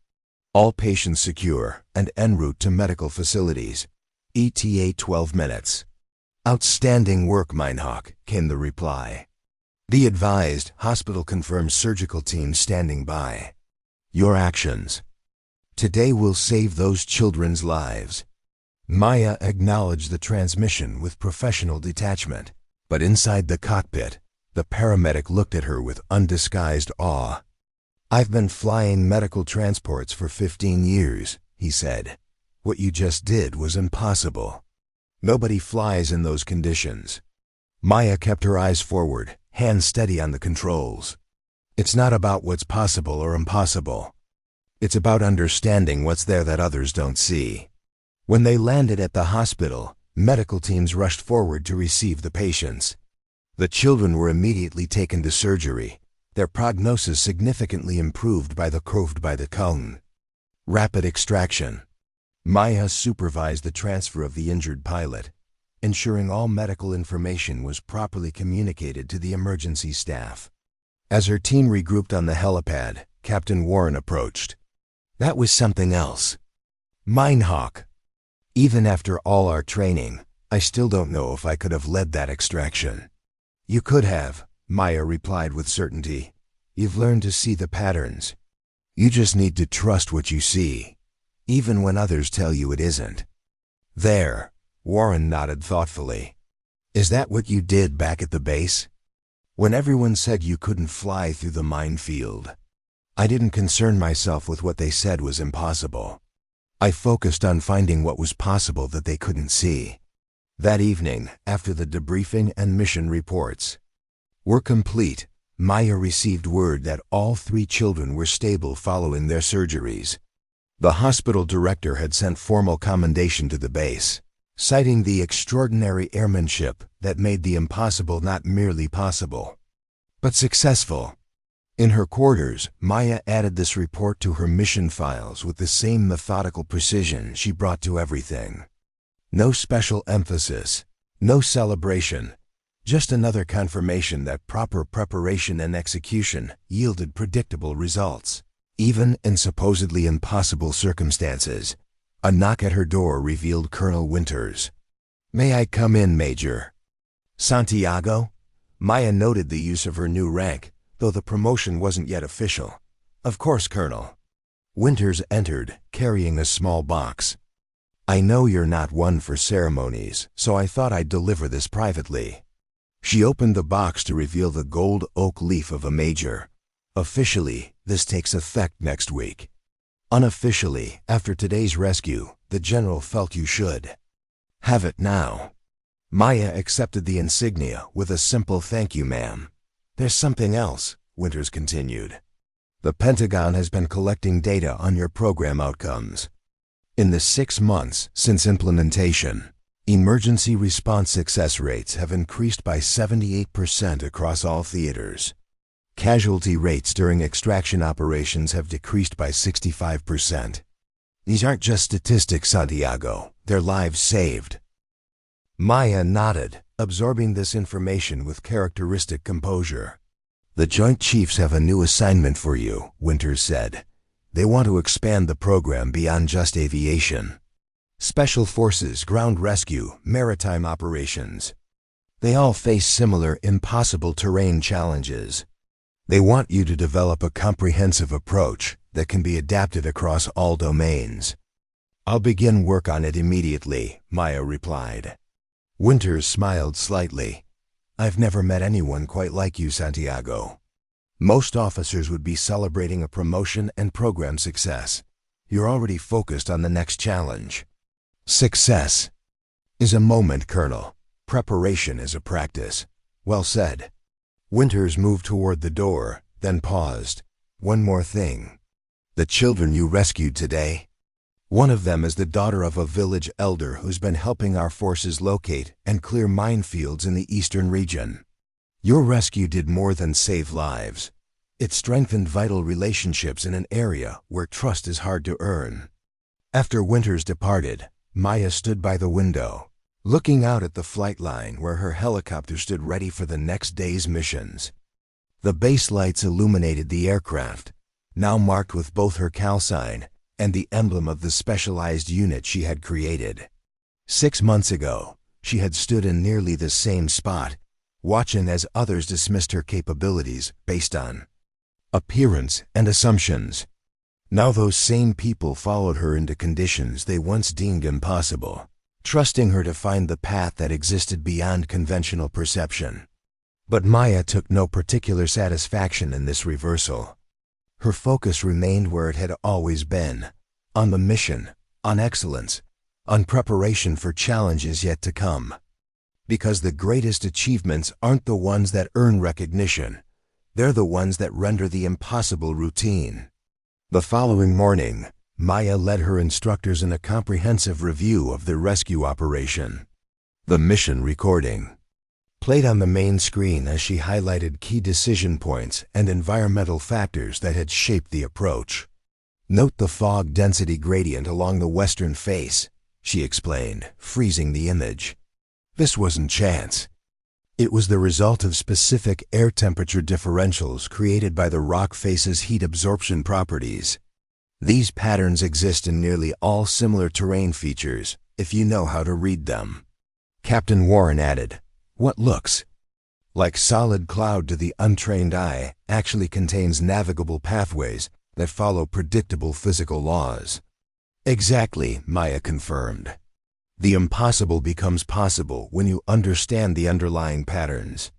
[SPEAKER 1] All patients secure and en route to medical facilities. ETA 12 minutes. Outstanding work, Minehawk, came the reply. Be advised, hospital confirms surgical team standing by. Your actions. Today will save those children's lives. Maya acknowledged the transmission with professional detachment, but inside the cockpit, the paramedic looked at her with undisguised awe. I've been flying medical transports for 15 years, he said. What you just did was impossible. Nobody flies in those conditions. Maya kept her eyes forward, hands steady on the controls. It's not about what's possible or impossible. It's about understanding what's there that others don't see. When they landed at the hospital, medical teams rushed forward to receive the patients. The children were immediately taken to surgery, their prognosis significantly improved by the cone. Rapid extraction. Maya supervised the transfer of the injured pilot, ensuring all medical information was properly communicated to the emergency staff. As her team regrouped on the helipad, Captain Warren approached. That was something else. Minehawk. Even after all our training, I still don't know if I could have led that extraction. You could have, Maya replied with certainty. You've learned to see the patterns. You just need to trust what you see, even when others tell you it isn't. There, Warren nodded thoughtfully. Is that what you did back at the base? When everyone said you couldn't fly through the minefield, I didn't concern myself with what they said was impossible. I focused on finding what was possible that they couldn't see. That evening, after the debriefing and mission reports were complete, Maya received word that all 3 children were stable following their surgeries. The hospital director had sent formal commendation to the base, citing the extraordinary airmanship that made the impossible not merely possible, but successful. In her quarters, Maya added this report to her mission files with the same methodical precision she brought to everything. No special emphasis, no celebration, just another confirmation that proper preparation and execution yielded predictable results, even in supposedly impossible circumstances. A knock at her door revealed Colonel Winters. May I come in, Major? Santiago? Maya noted the use of her new rank, though the promotion wasn't yet official. Of course, Colonel. Winters entered, carrying a small box. I know you're not one for ceremonies, so I thought I'd deliver this privately. She opened the box to reveal the gold oak leaf of a major. Officially, this takes effect next week. Unofficially, after today's rescue, the General felt you should have it now. Maya accepted the insignia with a simple thank you, ma'am. There's something else, Winters continued. The Pentagon has been collecting data on your program outcomes. In the 6 months since implementation, emergency response success rates have increased by 78% across all theaters. Casualty rates during extraction operations have decreased by 65%. These aren't just statistics, Santiago. They're lives saved. Maya nodded, absorbing this information with characteristic composure. The Joint Chiefs have a new assignment for you, Winters said. They want to expand the program beyond just aviation. Special Forces, ground rescue, maritime operations. They all face similar impossible terrain challenges. They want you to develop a comprehensive approach that can be adapted across all domains. I'll begin work on it immediately, Maya replied. Winters smiled slightly. I've never met anyone quite like you, Santiago. Most officers would be celebrating a promotion and program success. You're already focused on the next challenge. Success is a moment, Colonel. Preparation is a practice. Well said. Winters moved toward the door, then paused. One more thing. The children you rescued today? One of them is the daughter of a village elder who's been helping our forces locate and clear minefields in the eastern region. Your rescue did more than save lives. It strengthened vital relationships in an area where trust is hard to earn. After Winters departed, Maya stood by the window, looking out at the flight line where her helicopter stood ready for the next day's missions. The base lights illuminated the aircraft, now marked with both her call sign and the emblem of the specialized unit she had created. 6 months ago, she had stood in nearly the same spot, watching as others dismissed her capabilities based on appearance and assumptions. Now those same people followed her into conditions they once deemed impossible, trusting her to find the path that existed beyond conventional perception. But Maya took no particular satisfaction in this reversal. Her focus remained where it had always been, on the mission, on excellence, on preparation for challenges yet to come. Because the greatest achievements aren't the ones that earn recognition, they're the ones that render the impossible routine. The following morning, Maya led her instructors in a comprehensive review of the rescue operation. The mission recording played on the main screen as she highlighted key decision points and environmental factors that had shaped the approach. Note the fog density gradient along the western face, she explained, freezing the image. This wasn't chance. It was the result of specific air temperature differentials created by the rock face's heat absorption properties. These patterns exist in nearly all similar terrain features, if you know how to read them. Captain Warren added, what looks like solid cloud to the untrained eye actually contains navigable pathways that follow predictable physical laws. Exactly, Maya confirmed. The impossible becomes possible when you understand the underlying patterns.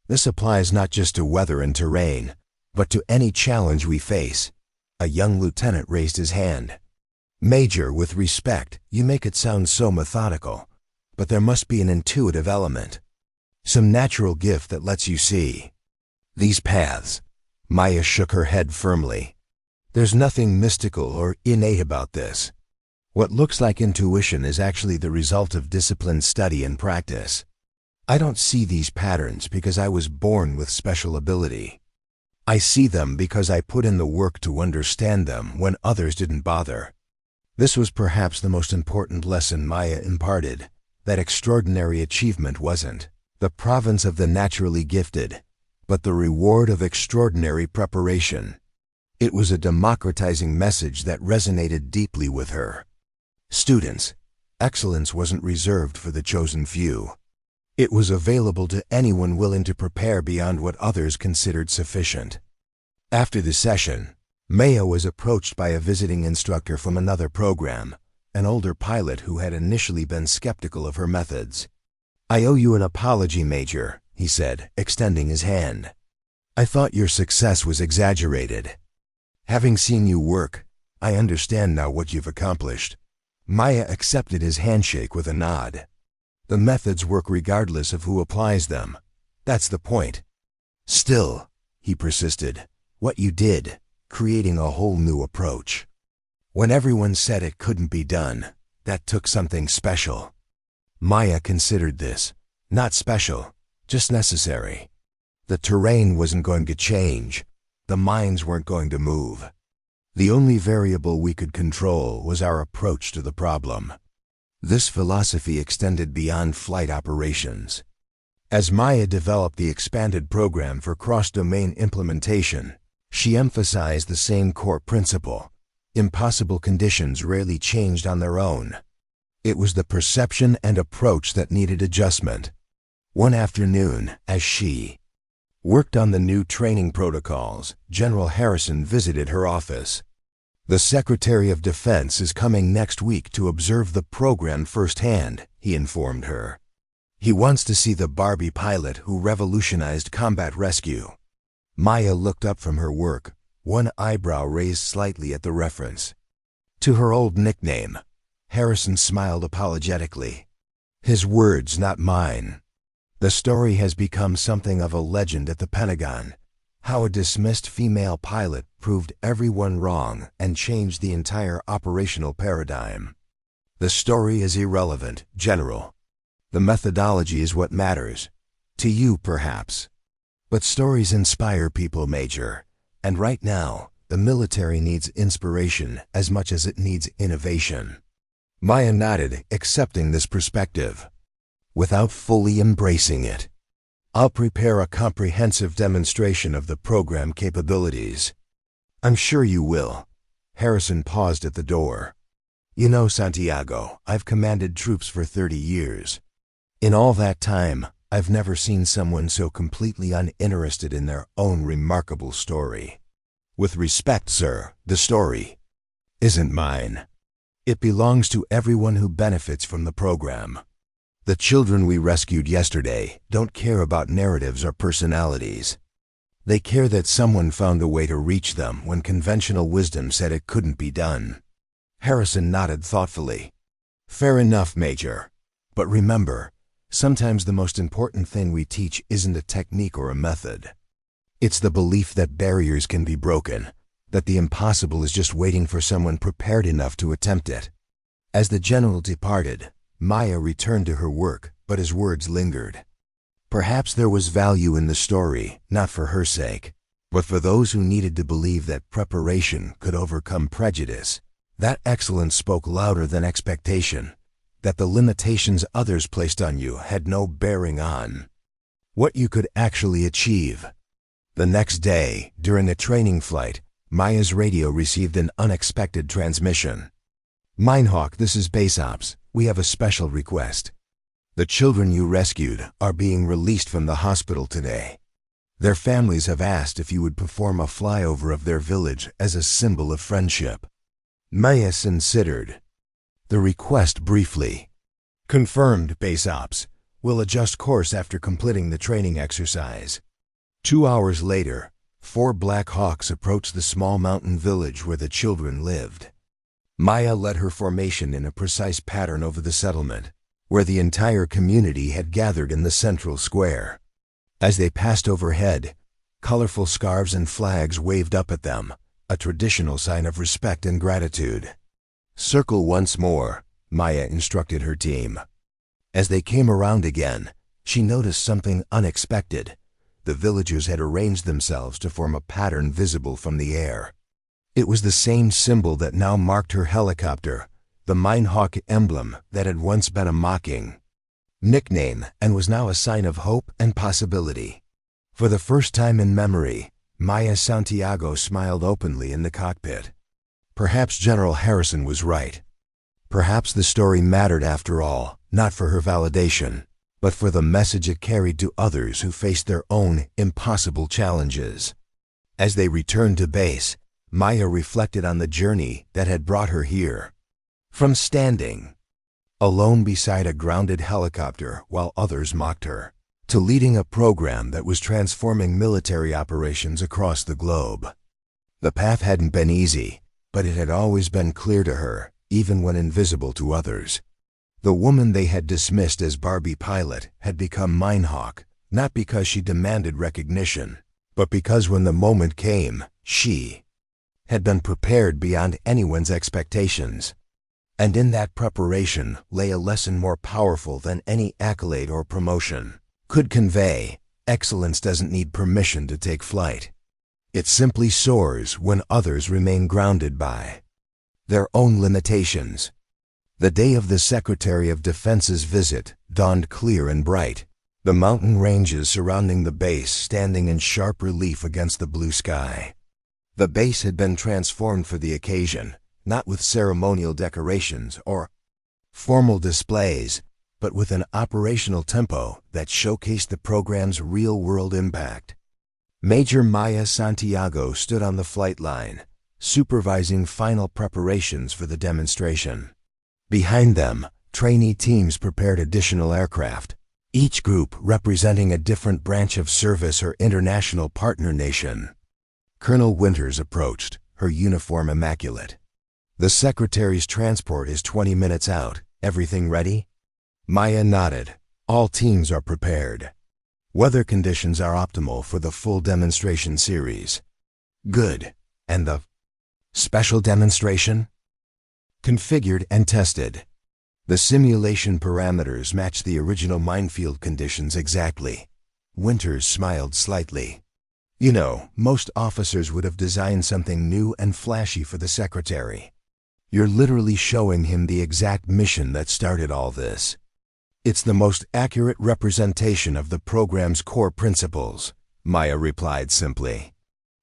[SPEAKER 1] This applies not just to weather and terrain, but to any challenge we face. A young lieutenant raised his hand. Major, with respect, you make it sound so methodical, but there must be an intuitive element. Some natural gift that lets you see these paths. Maya shook her head firmly. There's nothing mystical or innate about this. What looks like intuition is actually the result of disciplined study and practice. I don't see these patterns because I was born with special ability. I see them because I put in the work to understand them when others didn't bother. This was perhaps the most important lesson Maya imparted, that extraordinary achievement wasn't the province of the naturally gifted, but the reward of extraordinary preparation. It was a democratizing message that resonated deeply with her. Students, excellence wasn't reserved for the chosen few. It was available to anyone willing to prepare beyond what others considered sufficient. After the session, Maya was approached by a visiting instructor from another program, an older pilot who had initially been skeptical of her methods. I owe you an apology, Major, he said, extending his hand. I thought your success was exaggerated. Having seen you work, I understand now what you've accomplished. Maya accepted his handshake with a nod. The methods work regardless of who applies them. That's the point. Still, he persisted, what you did, creating a whole new approach. When everyone said it couldn't be done, that took something special. Maya considered this, not special, just necessary. The terrain wasn't going to change. The mines weren't going to move. The only variable we could control was our approach to the problem. This philosophy extended beyond flight operations. As Maya developed the expanded program for cross-domain implementation, she emphasized the same core principle. Impossible conditions rarely changed on their own. It was the perception and approach that needed adjustment. One afternoon, as she worked on the new training protocols, General Harrison visited her office. "The Secretary of Defense is coming next week to observe the program firsthand," he informed her. "He wants to see the Barbie pilot who revolutionized combat rescue." Maya looked up from her work, one eyebrow raised slightly at the reference to her old nickname. Harrison smiled apologetically. "His words, not mine. The story has become something of a legend at the Pentagon. How a dismissed female pilot proved everyone wrong and changed the entire operational paradigm. The story is irrelevant, General. The methodology is what matters. To you, perhaps. But stories inspire people, Major. And right now, the military needs inspiration as much as it needs innovation." Maya nodded, accepting this perspective, without fully embracing it. "I'll prepare a comprehensive demonstration of the program capabilities." "I'm sure you will." Harrison paused at the door. "You know, Santiago, I've commanded troops for 30 years. In all that time, I've never seen someone so completely uninterested in their own remarkable story. With respect, sir, the story isn't mine. It belongs to everyone who benefits from the program. The children we rescued yesterday don't care about narratives or personalities. They care that someone found a way to reach them when conventional wisdom said it couldn't be done." Harrison nodded thoughtfully. "Fair enough, Major. But remember, sometimes the most important thing we teach isn't a technique or a method. It's the belief that barriers can be broken, that the impossible is just waiting for someone prepared enough to attempt it." As the general departed, Maya returned to her work, but his words lingered. Perhaps there was value in the story, not for her sake, but for those who needed to believe that preparation could overcome prejudice. That excellence spoke louder than expectation, that the limitations others placed on you had no bearing on what you could actually achieve. The next day, during a training flight, Maya's radio received an unexpected transmission. "Minehawk, this is Base Ops. We have a special request. The children you rescued are being released from the hospital today. Their families have asked if you would perform a flyover of their village as a symbol of friendship." Maya considered the request briefly. "Confirmed, Base Ops. We'll adjust course after completing the training exercise." 2 hours later, 4 Black Hawks approached the small mountain village where the children lived. Maya led her formation in a precise pattern over the settlement, where the entire community had gathered in the central square. As they passed overhead, colorful scarves and flags waved up at them, a traditional sign of respect and gratitude. "Circle once more," Maya instructed her team. As they came around again, she noticed something unexpected. The villagers had arranged themselves to form a pattern visible from the air. It was the same symbol that now marked her helicopter, the Minehawk emblem that had once been a mocking nickname and was now a sign of hope and possibility. For the first time in memory, Maya Santiago smiled openly in the cockpit. Perhaps General Harrison was right. Perhaps the story mattered after all, not for her validation, but for the message it carried to others who faced their own impossible challenges. As they returned to base, Maya reflected on the journey that had brought her here. From standing alone beside a grounded helicopter while others mocked her, to leading a program that was transforming military operations across the globe. The path hadn't been easy, but it had always been clear to her, even when invisible to others. The woman they had dismissed as Barbie pilot had become Minehawk, not because she demanded recognition, but because when the moment came, she had been prepared beyond anyone's expectations. And in that preparation lay a lesson more powerful than any accolade or promotion could convey. Excellence doesn't need permission to take flight. It simply soars when others remain grounded by their own limitations. The day of the Secretary of Defense's visit dawned clear and bright, the mountain ranges surrounding the base standing in sharp relief against the blue sky. The base had been transformed for the occasion, not with ceremonial decorations or formal displays, but with an operational tempo that showcased the program's real-world impact. Major Maya Santiago stood on the flight line, supervising final preparations for the demonstration. Behind them, trainee teams prepared additional aircraft, each group representing a different branch of service or international partner nation. Colonel Winters approached, her uniform immaculate. "The Secretary's transport is 20 minutes out. Everything ready?" Maya nodded. "All teams are prepared. Weather conditions are optimal for the full demonstration series." "Good. And the special demonstration?" "Configured and tested. The simulation parameters match the original Minefield conditions exactly." Winters smiled slightly. "You know, most officers would have designed something new and flashy for the Secretary. You're literally showing him the exact mission that started all this. It's the most accurate representation of the program's core principles," Maya replied simply.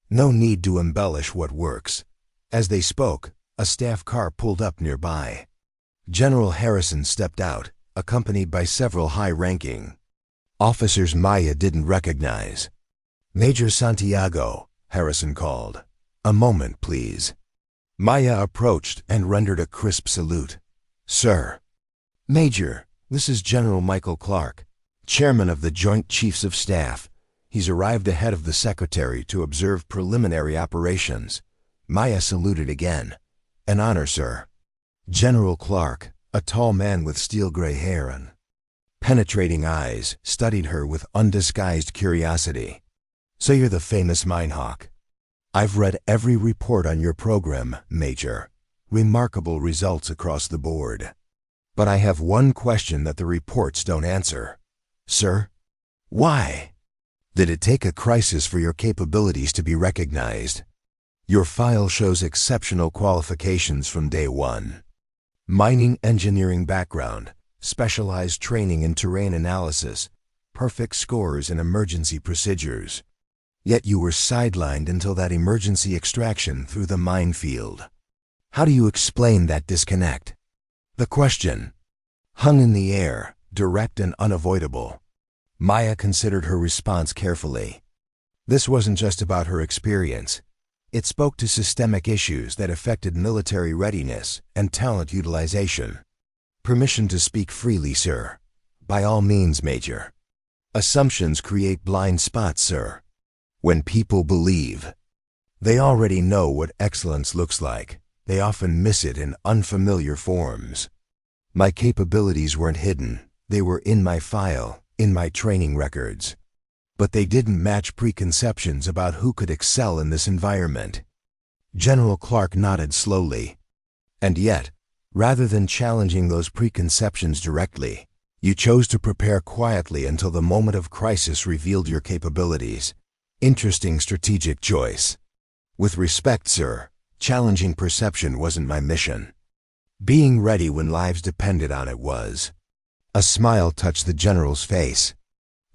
[SPEAKER 1] "No need to embellish what works." As they spoke, a staff car pulled up nearby. General Harrison stepped out, accompanied by several high-ranking officers Maya didn't recognize. "Major Santiago," Harrison called. "A moment, please." Maya approached and rendered a crisp salute. "Sir." "Major, this is General Michael Clark, Chairman of the Joint Chiefs of Staff. He's arrived ahead of the Secretary to observe preliminary operations." Maya saluted again. "An honor, sir." General Clark, a tall man with steel-gray hair and penetrating eyes, studied her with undisguised curiosity. "So you're the famous Minehawk. I've read every report on your program, Major. Remarkable results across the board. But I have one question that the reports don't answer." "Sir?" "Why did it take a crisis for your capabilities to be recognized? Your file shows exceptional qualifications from day one. Mining engineering background, specialized training in terrain analysis, perfect scores in emergency procedures. Yet you were sidelined until that emergency extraction through the minefield. How do you explain that disconnect?" The question hung in the air, direct and unavoidable. Maya considered her response carefully. This wasn't just about her experience. It spoke to systemic issues that affected military readiness and talent utilization. "Permission to speak freely, sir." "By all means, Major." "Assumptions create blind spots, sir. When people believe they already know what excellence looks like, they often miss it in unfamiliar forms. My capabilities weren't hidden. They were in my file, in my training records. But they didn't match preconceptions about who could excel in this environment." General Clark nodded slowly. "And yet, rather than challenging those preconceptions directly, you chose to prepare quietly until the moment of crisis revealed your capabilities. Interesting strategic choice. With respect, sir, challenging perception wasn't my mission. Being ready when lives depended on it was." A smile touched the general's face.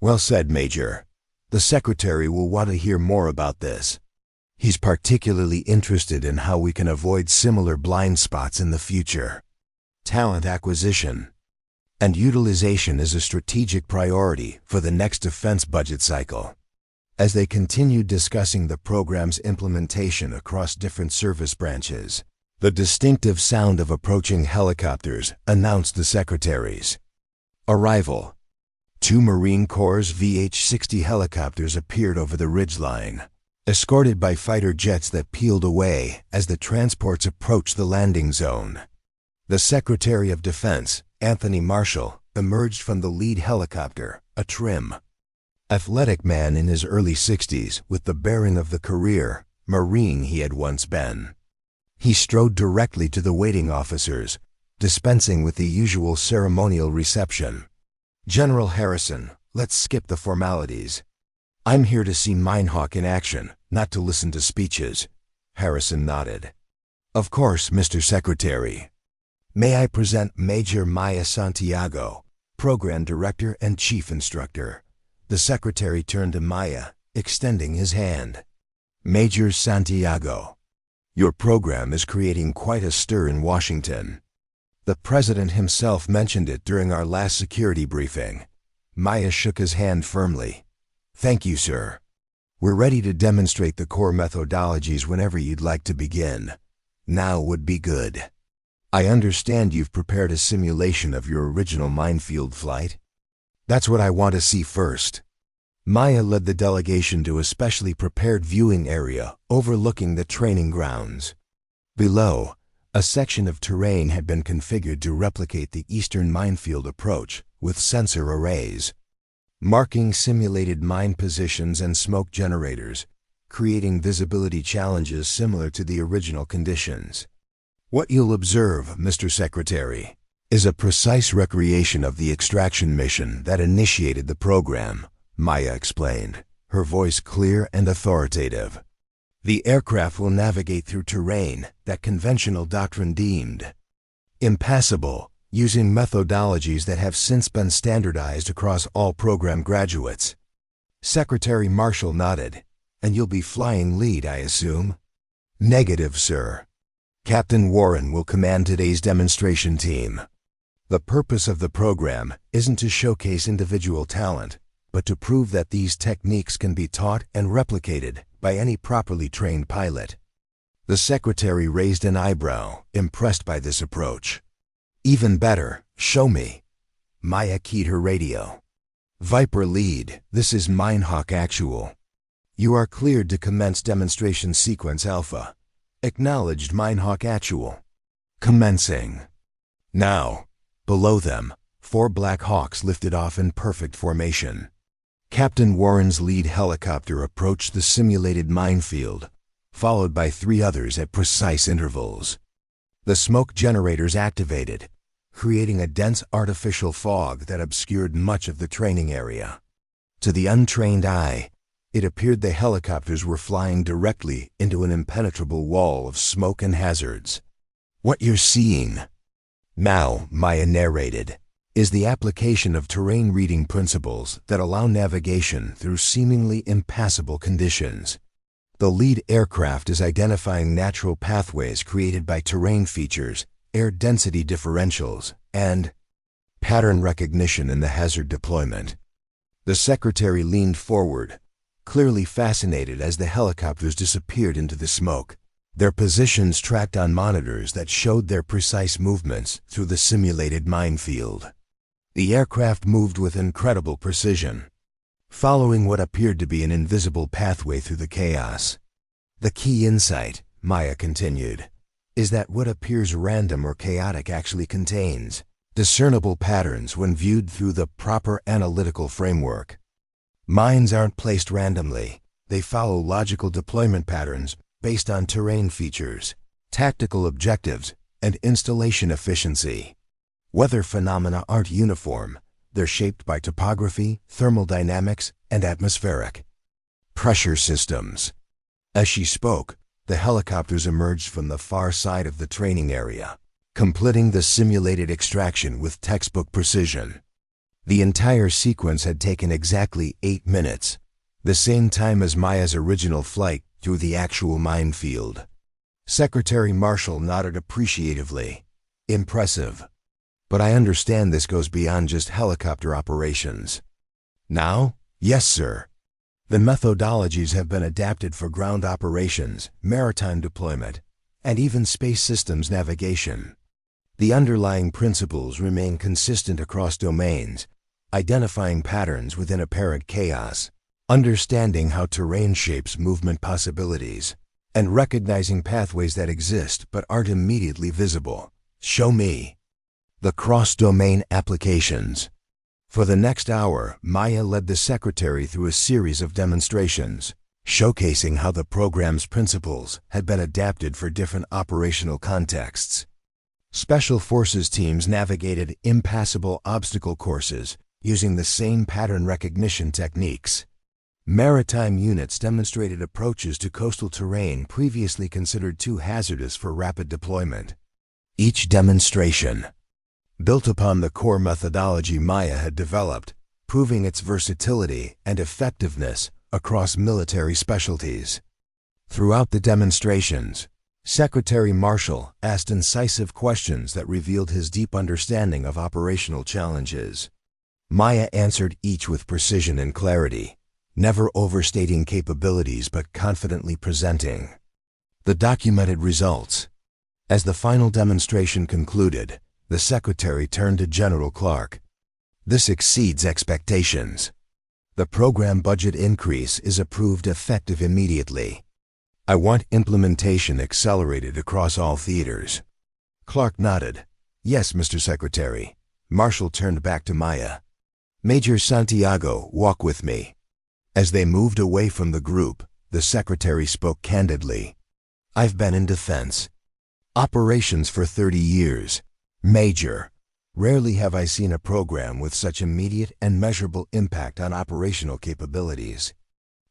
[SPEAKER 1] "Well said, Major. The Secretary will want to hear more about this. He's particularly interested in how we can avoid similar blind spots in the future. Talent acquisition and utilization is a strategic priority for the next defense budget cycle." As they continued discussing the program's implementation across different service branches, the distinctive sound of approaching helicopters announced the Secretary's arrival. 2 Marine Corps VH-60 helicopters appeared over the ridgeline, escorted by fighter jets that peeled away as the transports approached the landing zone. The Secretary of Defense, Anthony Marshall, emerged from the lead helicopter, a trim, athletic man in his early 60s with the bearing of the career Marine he had once been. He strode directly to the waiting officers, dispensing with the usual ceremonial reception. "General Harrison, let's skip the formalities. I'm here to see Minehawk in action, not to listen to speeches." Harrison nodded. "Of course, Mr. Secretary. May I present Major Maya Santiago, Program Director and Chief Instructor." The Secretary turned to Maya, extending his hand. "Major Santiago, your program is creating quite a stir in Washington. The President himself mentioned it during our last security briefing." Maya shook his hand firmly. "Thank you, sir. We're ready to demonstrate the core methodologies whenever you'd like to begin. Now would be good. I understand you've prepared a simulation of your original Minefield flight. That's what I want to see first. Maya led the delegation to a specially prepared viewing area overlooking the training grounds. Below, a section of terrain had been configured to replicate the Eastern Minefield approach with sensor arrays, marking simulated mine positions and smoke generators, creating visibility challenges similar to the original conditions. What you'll observe, Mr. Secretary, is a precise recreation of the extraction mission that initiated the program, Maya explained, her voice clear and authoritative. The aircraft will navigate through terrain that conventional doctrine deemed impassable, using methodologies that have since been standardized across all program graduates. Secretary Marshall nodded. And you'll be flying lead, I assume? Negative, sir. Captain Warren will command today's demonstration team. The purpose of the program isn't to showcase individual talent, but to prove that these techniques can be taught and replicated by any properly trained pilot. The secretary raised an eyebrow, impressed by this approach. Even better, show me. Maya keyed her radio. Viper lead, this is Minehawk Actual. You are cleared to commence demonstration sequence Alpha. Acknowledged Minehawk Actual. Commencing. Now, below them, 4 Black Hawks lifted off in perfect formation. Captain Warren's lead helicopter approached the simulated minefield, followed by 3 others at precise intervals. The smoke generators activated, creating a dense artificial fog that obscured much of the training area. To the untrained eye, it appeared the helicopters were flying directly into an impenetrable wall of smoke and hazards. What you're seeing now, Maya narrated, is the application of terrain reading principles that allow navigation through seemingly impassable conditions. The lead aircraft is identifying natural pathways created by terrain features, air density differentials, and pattern recognition in the hazard deployment. The secretary leaned forward, clearly fascinated as the helicopters disappeared into the smoke, their positions tracked on monitors that showed their precise movements through the simulated minefield. The aircraft moved with incredible precision, following what appeared to be an invisible pathway through the chaos. The key insight, Maya continued, is that what appears random or chaotic actually contains discernible patterns when viewed through the proper analytical framework. Mines aren't placed randomly. They follow logical deployment patterns based on terrain features, tactical objectives, and installation efficiency. Weather phenomena aren't uniform. They're shaped by topography, thermal dynamics, and atmospheric pressure systems. As she spoke, the helicopters emerged from the far side of the training area, completing the simulated extraction with textbook precision. The entire sequence had taken exactly 8 minutes, the same time as Maya's original flight through the actual minefield. Secretary Marshall nodded appreciatively. Impressive. But I understand this goes beyond just helicopter operations. Now? Yes, sir. The methodologies have been adapted for ground operations, maritime deployment, and even space systems navigation. The underlying principles remain consistent across domains, identifying patterns within apparent chaos, understanding how terrain shapes movement possibilities, and recognizing pathways that exist but aren't immediately visible. Show me. The cross-domain applications. For the next hour, Maya led the secretary through a series of demonstrations, showcasing how the program's principles had been adapted for different operational contexts. Special Forces teams navigated impassable obstacle courses using the same pattern recognition techniques. Maritime units demonstrated approaches to coastal terrain previously considered too hazardous for rapid deployment. Each demonstration built upon the core methodology Maya had developed, proving its versatility and effectiveness across military specialties. Throughout the demonstrations, Secretary Marshall asked incisive questions that revealed his deep understanding of operational challenges. Maya answered each with precision and clarity, never overstating capabilities but confidently presenting the documented results. As the final demonstration concluded, the secretary turned to General Clark. "This exceeds expectations. The program budget increase is approved effective immediately. I want implementation accelerated across all theaters." Clark nodded. "Yes, Mr. Secretary." Marshall turned back to Maya. "Major Santiago, walk with me." As they moved away from the group, the secretary spoke candidly. "I've been in defense operations for 30 years. Major, rarely have I seen a program with such immediate and measurable impact on operational capabilities.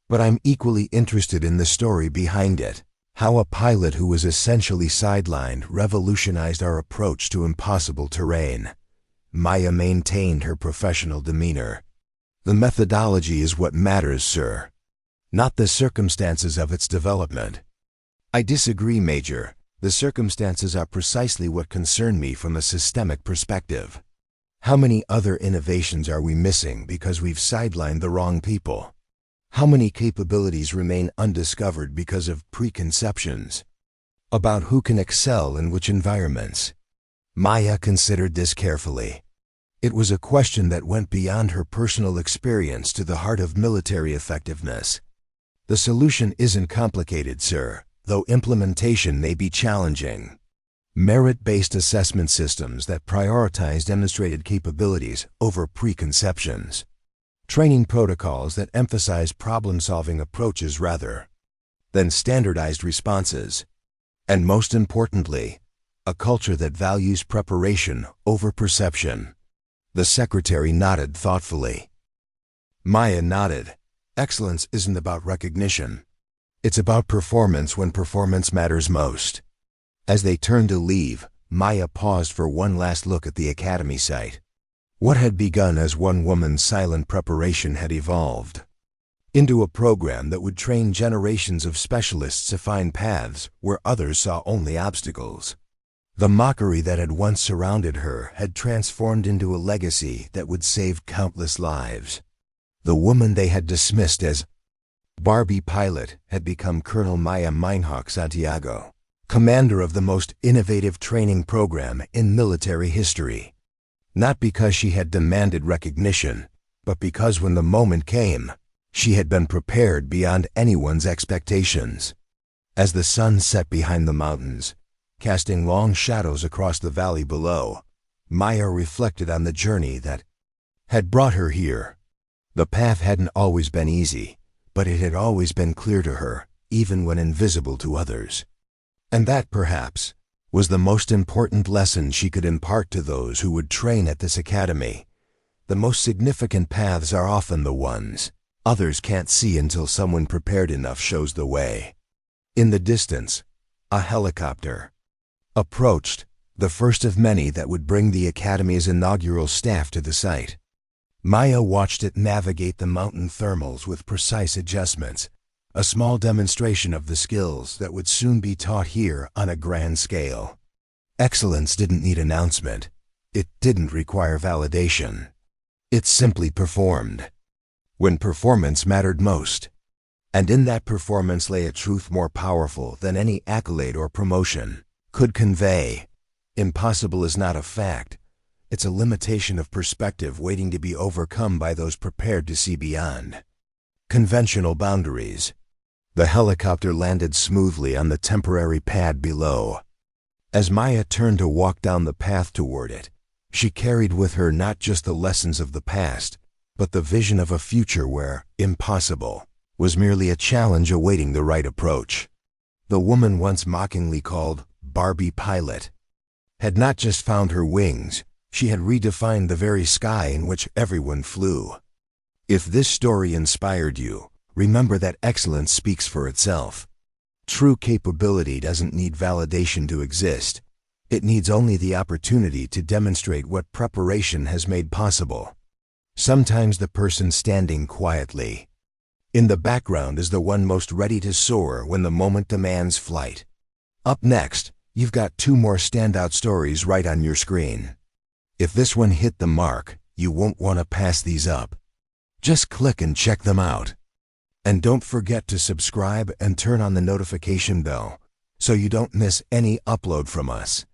[SPEAKER 1] But I'm equally interested in the story behind it, how a pilot who was essentially sidelined revolutionized our approach to impossible terrain." Maya maintained her professional demeanor. "The methodology is what matters, sir, not the circumstances of its development." "I disagree, Major. The circumstances are precisely what concern me from a systemic perspective. How many other innovations are we missing because we've sidelined the wrong people? How many capabilities remain undiscovered because of preconceptions about who can excel in which environments?" Maya considered this carefully. It was a question that went beyond her personal experience to the heart of military effectiveness. "The solution isn't complicated, sir, though implementation may be challenging. Merit-based assessment systems that prioritize demonstrated capabilities over preconceptions. Training protocols that emphasize problem-solving approaches rather than standardized responses. And most importantly, a culture that values preparation over perception." The secretary nodded thoughtfully. Maya nodded. "Excellence isn't about recognition. It's about performance when performance matters most." As they turned to leave, Maya paused for one last look at the academy site. What had begun as one woman's silent preparation had evolved into a program that would train generations of specialists to find paths where others saw only obstacles. The mockery that had once surrounded her had transformed into a legacy that would save countless lives. The woman they had dismissed as Barbie pilot had become Colonel Maya Santiago, commander of the most innovative training program in military history. Not because she had demanded recognition, but because when the moment came, she had been prepared beyond anyone's expectations. As the sun set behind the mountains, casting long shadows across the valley below, Maya reflected on the journey that had brought her here. The path hadn't always been easy, but it had always been clear to her, even when invisible to others. And that, perhaps, was the most important lesson she could impart to those who would train at this academy. The most significant paths are often the ones others can't see until someone prepared enough shows the way. In the distance, a helicopter approached, the first of many that would bring the academy's inaugural staff to the site. Maya watched it navigate the mountain thermals with precise adjustments, a small demonstration of the skills that would soon be taught here on a grand scale. Excellence didn't need announcement. It didn't require validation. It simply performed when performance mattered most. And in that performance lay a truth more powerful than any accolade or promotion could convey. Impossible is not a fact. It's a limitation of perspective waiting to be overcome by those prepared to see beyond conventional boundaries. The helicopter landed smoothly on the temporary pad below. As Maya turned to walk down the path toward it, she carried with her not just the lessons of the past, but the vision of a future where impossible was merely a challenge awaiting the right approach. The woman once mockingly called Barbie pilot had not just found her wings, she had redefined the very sky in which everyone flew. If this story inspired you, remember that excellence speaks for itself. True capability doesn't need validation to exist. It needs only the opportunity to demonstrate what preparation has made possible. Sometimes the person standing quietly in the background is the one most ready to soar when the moment demands flight. Up next, you've got 2 more standout stories right on your screen. If this one hit the mark, you won't want to pass these up. Just click and check them out. And don't forget to subscribe and turn on the notification bell so you don't miss any upload from us.